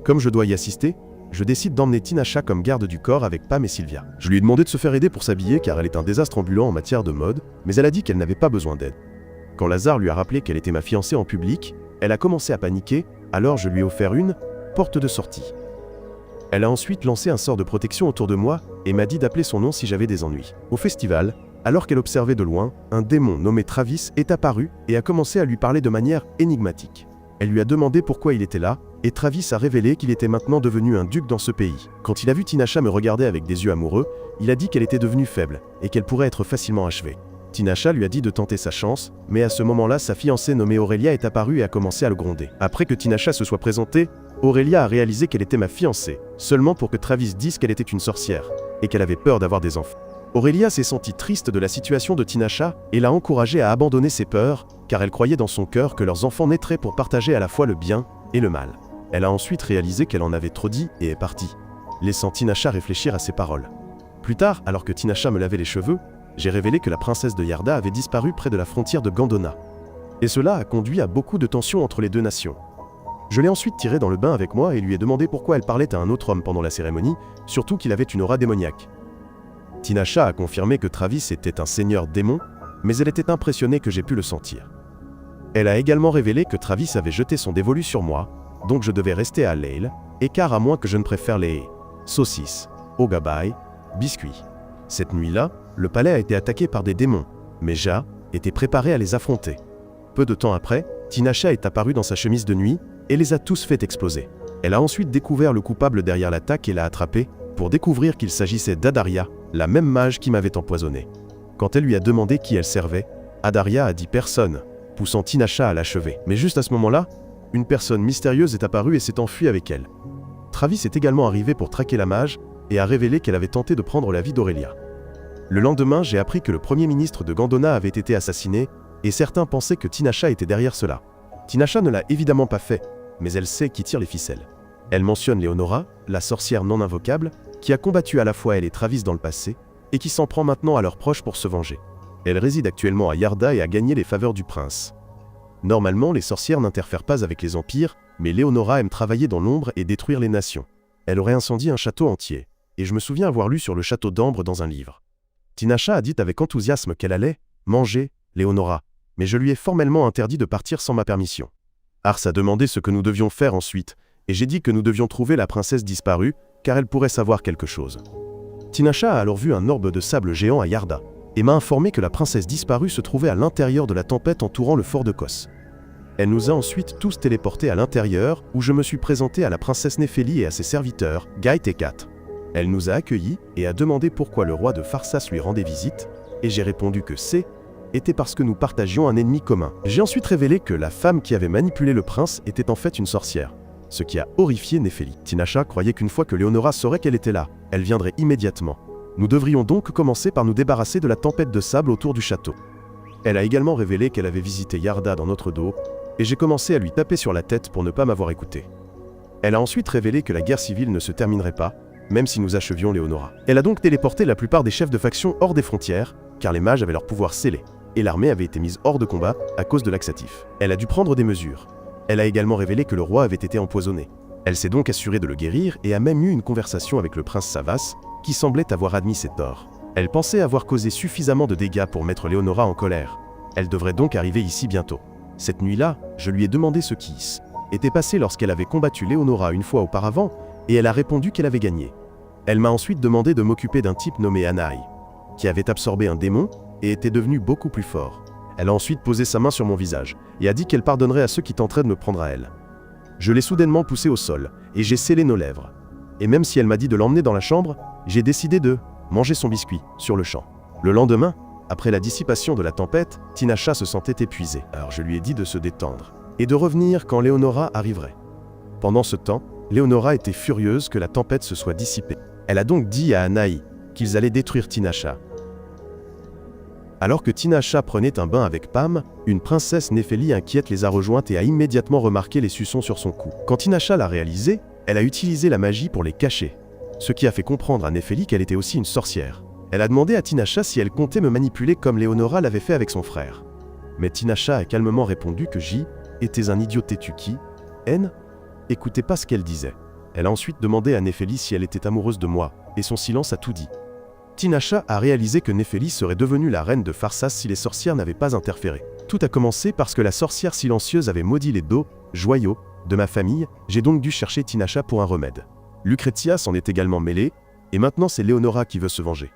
Comme je dois y assister, je décide d'emmener Tinasha comme garde du corps avec Pam et Sylvia. Je lui ai demandé de se faire aider pour s'habiller car elle est un désastre ambulant en matière de mode, mais elle a dit qu'elle n'avait pas besoin d'aide. Quand Lazare lui a rappelé qu'elle était ma fiancée en public, elle a commencé à paniquer, alors je lui ai offert une porte de sortie. Elle a ensuite lancé un sort de protection autour de moi et m'a dit d'appeler son nom si j'avais des ennuis. Au festival, alors qu'elle observait de loin, un démon nommé Travis est apparu et a commencé à lui parler de manière énigmatique. Elle lui a demandé pourquoi il était là, et Travis a révélé qu'il était maintenant devenu un duc dans ce pays. Quand il a vu Tinasha me regarder avec des yeux amoureux, il a dit qu'elle était devenue faible, et qu'elle pourrait être facilement achevée. Tinasha lui a dit de tenter sa chance, mais à ce moment-là, sa fiancée nommée Aurélia est apparue et a commencé à le gronder. Après que Tinasha se soit présentée, Aurélia a réalisé qu'elle était ma fiancée, seulement pour que Travis dise qu'elle était une sorcière, et qu'elle avait peur d'avoir des enfants. Aurélia s'est sentie triste de la situation de Tinasha et l'a encouragée à abandonner ses peurs, car elle croyait dans son cœur que leurs enfants naîtraient pour partager à la fois le bien et le mal. Elle a ensuite réalisé qu'elle en avait trop dit et est partie, laissant Tinasha réfléchir à ses paroles. Plus tard, alors que Tinasha me lavait les cheveux, j'ai révélé que la princesse de Yarda avait disparu près de la frontière de Gandona. Et cela a conduit à beaucoup de tensions entre les deux nations. Je l'ai ensuite tirée dans le bain avec moi et lui ai demandé pourquoi elle parlait à un autre homme pendant la cérémonie, surtout qu'il avait une aura démoniaque. Tinasha a confirmé que Travis était un seigneur démon, mais elle était impressionnée que j'ai pu le sentir. Elle a également révélé que Travis avait jeté son dévolu sur moi, donc je devais rester à Leil, écart à moins que je ne préfère les saucisses, ogabai, biscuits. Cette nuit-là, le palais a été attaqué par des démons, mais Ja était préparé à les affronter. Peu de temps après, Tinasha est apparue dans sa chemise de nuit et les a tous fait exploser. Elle a ensuite découvert le coupable derrière l'attaque et l'a attrapé, pour découvrir qu'il s'agissait d'Adaria, la même mage qui m'avait empoisonné. Quand elle lui a demandé qui elle servait, Adaria a dit personne, poussant Tinasha à l'achever. Mais juste à ce moment-là, une personne mystérieuse est apparue et s'est enfuie avec elle. Travis est également arrivé pour traquer la mage et a révélé qu'elle avait tenté de prendre la vie d'Aurélia. Le lendemain, j'ai appris que le premier ministre de Gandona avait été assassiné et certains pensaient que Tinasha était derrière cela. Tinasha ne l'a évidemment pas fait, mais elle sait qui tire les ficelles. Elle mentionne Leonora, la sorcière non invocable, qui a combattu à la fois elle et Travis dans le passé, et qui s'en prend maintenant à leurs proches pour se venger. Elle réside actuellement à Yarda et a gagné les faveurs du prince. Normalement, les sorcières n'interfèrent pas avec les empires, mais Leonora aime travailler dans l'ombre et détruire les nations. Elle aurait incendié un château entier, et je me souviens avoir lu sur le château d'Ambre dans un livre. Tinasha a dit avec enthousiasme qu'elle allait manger Leonora, mais je lui ai formellement interdit de partir sans ma permission. Ars a demandé ce que nous devions faire ensuite, et j'ai dit que nous devions trouver la princesse disparue, car elle pourrait savoir quelque chose. Tinasha a alors vu un orbe de sable géant à Yarda, et m'a informé que la princesse disparue se trouvait à l'intérieur de la tempête entourant le fort de Kos. Elle nous a ensuite tous téléportés à l'intérieur, où je me suis présenté à la princesse Néphélie et à ses serviteurs, Gait et Kat. Elle nous a accueillis et a demandé pourquoi le roi de Pharsas lui rendait visite, et j'ai répondu que était parce que nous partagions un ennemi commun. J'ai ensuite révélé que la femme qui avait manipulé le prince était en fait une sorcière, ce qui a horrifié Néphélie. Tinasha croyait qu'une fois que Leonora saurait qu'elle était là, elle viendrait immédiatement. Nous devrions donc commencer par nous débarrasser de la tempête de sable autour du château. Elle a également révélé qu'elle avait visité Yarda dans notre dos, et j'ai commencé à lui taper sur la tête pour ne pas m'avoir écouté. Elle a ensuite révélé que la guerre civile ne se terminerait pas, même si nous achevions Léonora. Elle a donc téléporté la plupart des chefs de faction hors des frontières, car les mages avaient leur pouvoir scellé, et l'armée avait été mise hors de combat à cause de laxatifs. Elle a dû prendre des mesures. Elle a également révélé que le roi avait été empoisonné. Elle s'est donc assurée de le guérir et a même eu une conversation avec le prince Savas, qui semblait avoir admis ses torts. Elle pensait avoir causé suffisamment de dégâts pour mettre Léonora en colère. Elle devrait donc arriver ici bientôt. Cette nuit-là, je lui ai demandé ce qui était passé lorsqu'elle avait combattu Léonora une fois auparavant, et elle a répondu qu'elle avait gagné. Elle m'a ensuite demandé de m'occuper d'un type nommé Anaï, qui avait absorbé un démon et était devenu beaucoup plus fort. Elle a ensuite posé sa main sur mon visage, et a dit qu'elle pardonnerait à ceux qui tenteraient de me prendre à elle. Je l'ai soudainement poussée au sol, et j'ai scellé nos lèvres. Et même si elle m'a dit de l'emmener dans la chambre, j'ai décidé de manger son biscuit, sur le champ. Le lendemain, après la dissipation de la tempête, Tinasha se sentait épuisée. Alors je lui ai dit de se détendre, et de revenir quand Léonora arriverait. Pendant ce temps, Léonora était furieuse que la tempête se soit dissipée. Elle a donc dit à Anaï qu'ils allaient détruire Tinasha. Alors que Tinasha prenait un bain avec Pam, une princesse Néphélie inquiète les a rejointes et a immédiatement remarqué les suçons sur son cou. Quand Tinasha l'a réalisé, elle a utilisé la magie pour les cacher, ce qui a fait comprendre à Néphélie qu'elle était aussi une sorcière. Elle a demandé à Tinasha si elle comptait me manipuler comme Léonora l'avait fait avec son frère. Mais Tinasha a calmement répondu que J était un idiot têtu qui, écoutait pas ce qu'elle disait. Elle a ensuite demandé à Néphélie si elle était amoureuse de moi, et son silence a tout dit. Tinasha a réalisé que Néphélie serait devenue la reine de Pharsas si les sorcières n'avaient pas interféré. Tout a commencé parce que la sorcière silencieuse avait maudit les joyaux de ma famille, j'ai donc dû chercher Tinasha pour un remède. Lucrezia s'en est également mêlée, et maintenant c'est Léonora qui veut se venger.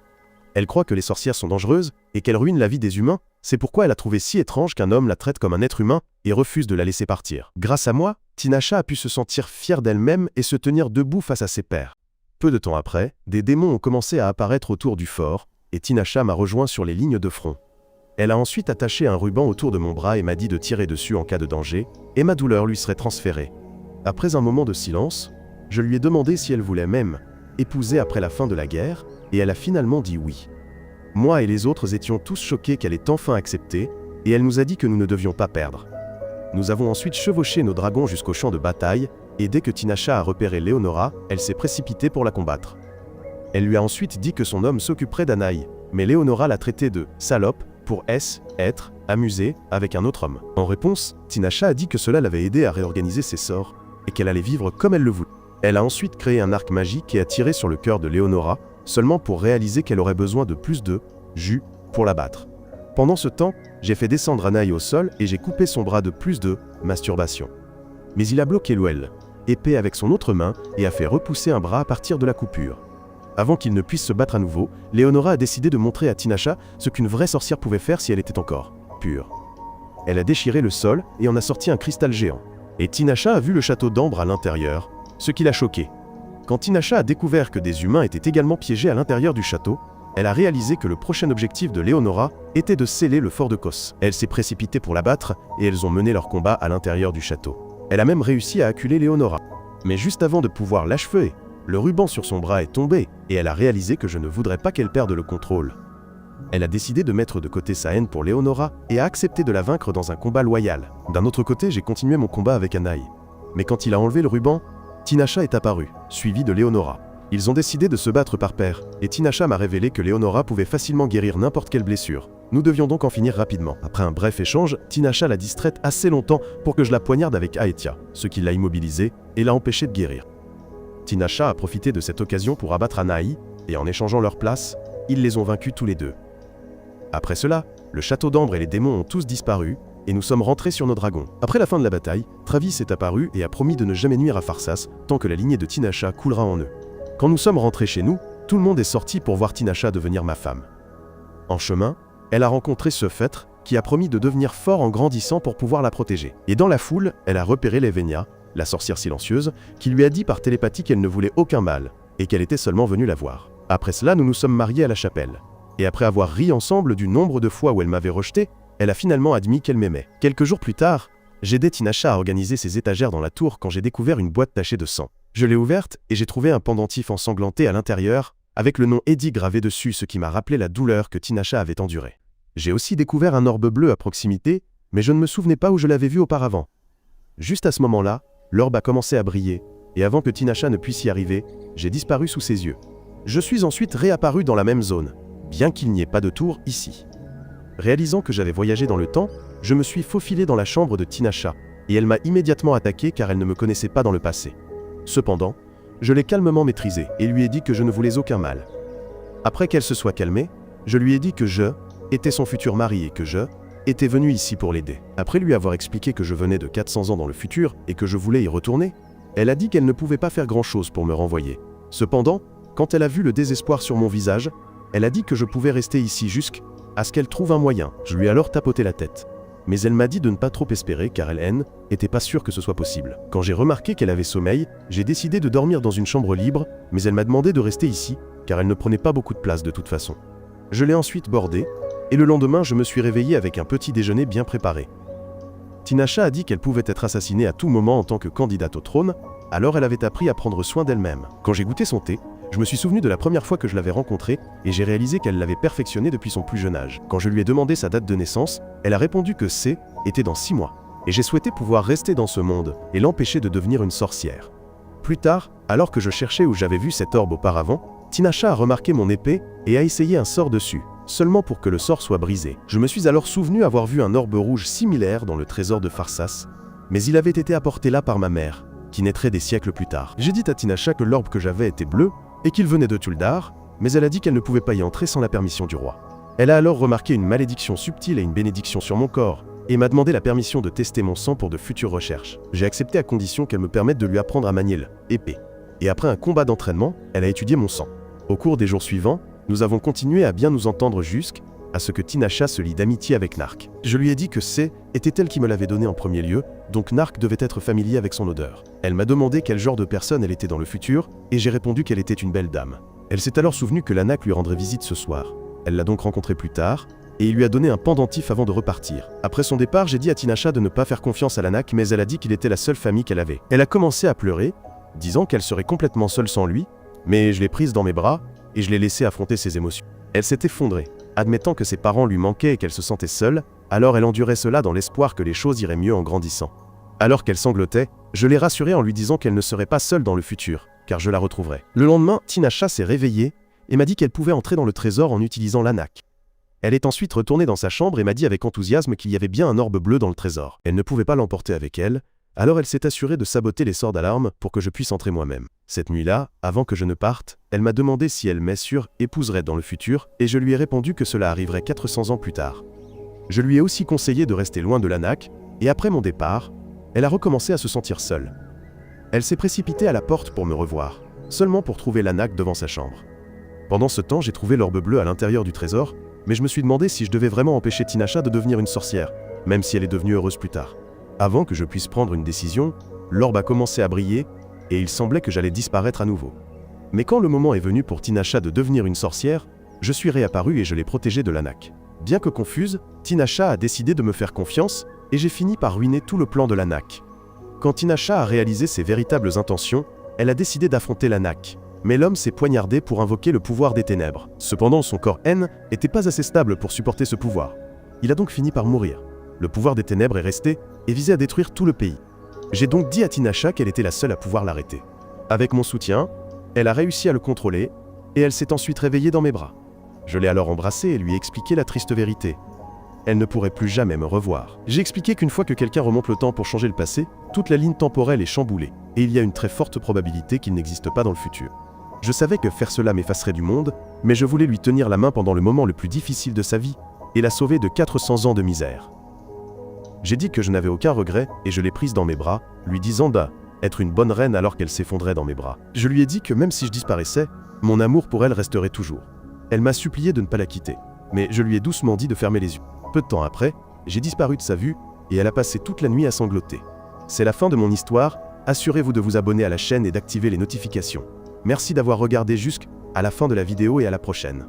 Elle croit que les sorcières sont dangereuses et qu'elles ruinent la vie des humains, c'est pourquoi elle a trouvé si étrange qu'un homme la traite comme un être humain et refuse de la laisser partir. Grâce à moi, Tinasha a pu se sentir fière d'elle-même et se tenir debout face à ses pairs. Peu de temps après, des démons ont commencé à apparaître autour du fort, et Tinasha m'a rejoint sur les lignes de front. Elle a ensuite attaché un ruban autour de mon bras et m'a dit de tirer dessus en cas de danger, et ma douleur lui serait transférée. Après un moment de silence, je lui ai demandé si elle voulait même épouser après la fin de la guerre, et elle a finalement dit oui. Moi et les autres étions tous choqués qu'elle ait enfin accepté, et elle nous a dit que nous ne devions pas perdre. Nous avons ensuite chevauché nos dragons jusqu'au champ de bataille, et dès que Tinasha a repéré Léonora, elle s'est précipitée pour la combattre. Elle lui a ensuite dit que son homme s'occuperait d'Anaï, mais Léonora l'a traité de « salope » pour être amusée avec un autre homme. En réponse, Tinasha a dit que cela l'avait aidé à réorganiser ses sorts, et qu'elle allait vivre comme elle le voulait. Elle a ensuite créé un arc magique et a tiré sur le cœur de Léonora, seulement pour réaliser qu'elle aurait besoin de plus de jus pour la battre. Pendant ce temps, j'ai fait descendre Anaï au sol et j'ai coupé son bras de plus de masturbation. Mais il a bloqué l'ouel, épée avec son autre main, et a fait repousser un bras à partir de la coupure. Avant qu'il ne puisse se battre à nouveau, Léonora a décidé de montrer à Tinasha ce qu'une vraie sorcière pouvait faire si elle était encore pure. Elle a déchiré le sol et en a sorti un cristal géant. Et Tinasha a vu le château d'ambre à l'intérieur, ce qui l'a choqué. Quand Tinasha a découvert que des humains étaient également piégés à l'intérieur du château, elle a réalisé que le prochain objectif de Léonora était de sceller le fort de Kos. Elle s'est précipitée pour la battre et elles ont mené leur combat à l'intérieur du château. Elle a même réussi à acculer Léonora. Mais juste avant de pouvoir l'achever, le ruban sur son bras est tombé et elle a réalisé que je ne voudrais pas qu'elle perde le contrôle. Elle a décidé de mettre de côté sa haine pour Léonora et a accepté de la vaincre dans un combat loyal. D'un autre côté, j'ai continué mon combat avec Anaï. Mais quand il a enlevé le ruban, Tinasha est apparue, suivie de Léonora. Ils ont décidé de se battre par paire, et Tinasha m'a révélé que Léonora pouvait facilement guérir n'importe quelle blessure. Nous devions donc en finir rapidement. Après un bref échange, Tinasha l'a distraite assez longtemps pour que je la poignarde avec Aetia, ce qui l'a immobilisée et l'a empêchée de guérir. Tinasha a profité de cette occasion pour abattre Anaï, et en échangeant leurs places, ils les ont vaincus tous les deux. Après cela, le château d'ambre et les démons ont tous disparu, et nous sommes rentrés sur nos dragons. Après la fin de la bataille, Travis est apparu et a promis de ne jamais nuire à Pharsas tant que la lignée de Tinasha coulera en eux. Quand nous sommes rentrés chez nous, tout le monde est sorti pour voir Tinasha devenir ma femme. En chemin, elle a rencontré ce Phèdre qui a promis de devenir fort en grandissant pour pouvoir la protéger. Et dans la foule, elle a repéré Lévenia, la sorcière silencieuse, qui lui a dit par télépathie qu'elle ne voulait aucun mal et qu'elle était seulement venue la voir. Après cela, nous nous sommes mariés à la chapelle. Et après avoir ri ensemble du nombre de fois où elle m'avait rejeté, elle a finalement admis qu'elle m'aimait. Quelques jours plus tard, j'ai aidé Tinasha à organiser ses étagères dans la tour quand j'ai découvert une boîte tachée de sang. Je l'ai ouverte et j'ai trouvé un pendentif ensanglanté à l'intérieur, avec le nom Eddie gravé dessus, ce qui m'a rappelé la douleur que Tinasha avait endurée. J'ai aussi découvert un orbe bleu à proximité, mais je ne me souvenais pas où je l'avais vue auparavant. Juste à ce moment-là, l'orbe a commencé à briller, et avant que Tinasha ne puisse y arriver, j'ai disparu sous ses yeux. Je suis ensuite réapparu dans la même zone, bien qu'il n'y ait pas de tour ici. Réalisant que j'avais voyagé dans le temps, je me suis faufilé dans la chambre de Tinasha, et elle m'a immédiatement attaqué car elle ne me connaissait pas dans le passé. Cependant, je l'ai calmement maîtrisée et lui ai dit que je ne voulais aucun mal. Après qu'elle se soit calmée, je lui ai dit que je étais son futur mari et que je était venu ici pour l'aider. Après lui avoir expliqué que je venais de 400 ans dans le futur et que je voulais y retourner, elle a dit qu'elle ne pouvait pas faire grand-chose pour me renvoyer. Cependant, quand elle a vu le désespoir sur mon visage, elle a dit que je pouvais rester ici jusqu'à ce qu'elle trouve un moyen. Je lui ai alors tapoté la tête. Mais elle m'a dit de ne pas trop espérer car elle n'était pas sûre que ce soit possible. Quand j'ai remarqué qu'elle avait sommeil, j'ai décidé de dormir dans une chambre libre, mais elle m'a demandé de rester ici, car elle ne prenait pas beaucoup de place de toute façon. Je l'ai ensuite bordée, et le lendemain je me suis réveillé avec un petit déjeuner bien préparé. Tinasha a dit qu'elle pouvait être assassinée à tout moment en tant que candidate au trône, alors elle avait appris à prendre soin d'elle-même. Quand j'ai goûté son thé, je me suis souvenu de la première fois que je l'avais rencontrée et j'ai réalisé qu'elle l'avait perfectionné depuis son plus jeune âge. Quand je lui ai demandé sa date de naissance, elle a répondu que était dans 6 mois. Et j'ai souhaité pouvoir rester dans ce monde et l'empêcher de devenir une sorcière. Plus tard, alors que je cherchais où j'avais vu cette orbe auparavant, Tinasha a remarqué mon épée et a essayé un sort dessus, seulement pour que le sort soit brisé. Je me suis alors souvenu avoir vu un orbe rouge similaire dans le trésor de Pharsas, mais il avait été apporté là par ma mère, qui naîtrait des siècles plus tard. J'ai dit à Tinasha que l'orbe que j'avais était bleu, et qu'il venait de Tuldar, mais elle a dit qu'elle ne pouvait pas y entrer sans la permission du roi. Elle a alors remarqué une malédiction subtile et une bénédiction sur mon corps, et m'a demandé la permission de tester mon sang pour de futures recherches. J'ai accepté à condition qu'elle me permette de lui apprendre à manier l'épée. Et après un combat d'entraînement, elle a étudié mon sang. Au cours des jours suivants, nous avons continué à bien nous entendre jusqu'à ce que Tinasha se lie d'amitié avec Nark. Je lui ai dit que était elle qui me l'avait donné en premier lieu, donc Nark devait être familier avec son odeur. Elle m'a demandé quel genre de personne elle était dans le futur, et j'ai répondu qu'elle était une belle dame. Elle s'est alors souvenue que l'Anak lui rendrait visite ce soir. Elle l'a donc rencontré plus tard, et il lui a donné un pendentif avant de repartir. Après son départ, j'ai dit à Tinasha de ne pas faire confiance à l'Anak, mais elle a dit qu'il était la seule famille qu'elle avait. Elle a commencé à pleurer, disant qu'elle serait complètement seule sans lui, mais je l'ai prise dans mes bras, et je l'ai laissée affronter ses émotions. Elle s'est effondrée, admettant que ses parents lui manquaient et qu'elle se sentait seule, alors elle endurait cela dans l'espoir que les choses iraient mieux en grandissant. Alors qu'elle sanglotait, je l'ai rassurée en lui disant qu'elle ne serait pas seule dans le futur, car je la retrouverais. Le lendemain, Tinasha s'est réveillée et m'a dit qu'elle pouvait entrer dans le trésor en utilisant l'Anak. Elle est ensuite retournée dans sa chambre et m'a dit avec enthousiasme qu'il y avait bien un orbe bleu dans le trésor. Elle ne pouvait pas l'emporter avec elle, alors elle s'est assurée de saboter les sorts d'alarme pour que je puisse entrer moi-même. Cette nuit-là, avant que je ne parte, elle m'a demandé si elle épouserait dans le futur, et je lui ai répondu que cela arriverait 400 ans plus tard. Je lui ai aussi conseillé de rester loin de l'Anak, et après mon départ, elle a recommencé à se sentir seule. Elle s'est précipitée à la porte pour me revoir, seulement pour trouver l'Anak devant sa chambre. Pendant ce temps, j'ai trouvé l'orbe bleue à l'intérieur du trésor, mais je me suis demandé si je devais vraiment empêcher Tinasha de devenir une sorcière, même si elle est devenue heureuse plus tard. Avant que je puisse prendre une décision, l'orbe a commencé à briller, et il semblait que j'allais disparaître à nouveau. Mais quand le moment est venu pour Tinasha de devenir une sorcière, je suis réapparu et je l'ai protégée de l'Anak. Bien que confuse, Tinasha a décidé de me faire confiance, et j'ai fini par ruiner tout le plan de l'Anak. Quand Tinasha a réalisé ses véritables intentions, elle a décidé d'affronter l'Anak. Mais l'homme s'est poignardé pour invoquer le pouvoir des ténèbres. Cependant, son corps n'était pas assez stable pour supporter ce pouvoir. Il a donc fini par mourir. Le pouvoir des ténèbres est resté et visait à détruire tout le pays. J'ai donc dit à Tinasha qu'elle était la seule à pouvoir l'arrêter. Avec mon soutien, elle a réussi à le contrôler et elle s'est ensuite réveillée dans mes bras. Je l'ai alors embrassée et lui ai expliqué la triste vérité. Elle ne pourrait plus jamais me revoir. J'ai expliqué qu'une fois que quelqu'un remonte le temps pour changer le passé, toute la ligne temporelle est chamboulée, et il y a une très forte probabilité qu'il n'existe pas dans le futur. Je savais que faire cela m'effacerait du monde, mais je voulais lui tenir la main pendant le moment le plus difficile de sa vie, et la sauver de 400 ans de misère. J'ai dit que je n'avais aucun regret, et je l'ai prise dans mes bras, lui disant d'être une bonne reine alors qu'elle s'effondrait dans mes bras. Je lui ai dit que même si je disparaissais, mon amour pour elle resterait toujours. Elle m'a supplié de ne pas la quitter, mais je lui ai doucement dit de fermer les yeux. Peu de temps après, j'ai disparu de sa vue, et elle a passé toute la nuit à sangloter. C'est la fin de mon histoire, assurez-vous de vous abonner à la chaîne et d'activer les notifications. Merci d'avoir regardé jusqu'à la fin de la vidéo et à la prochaine.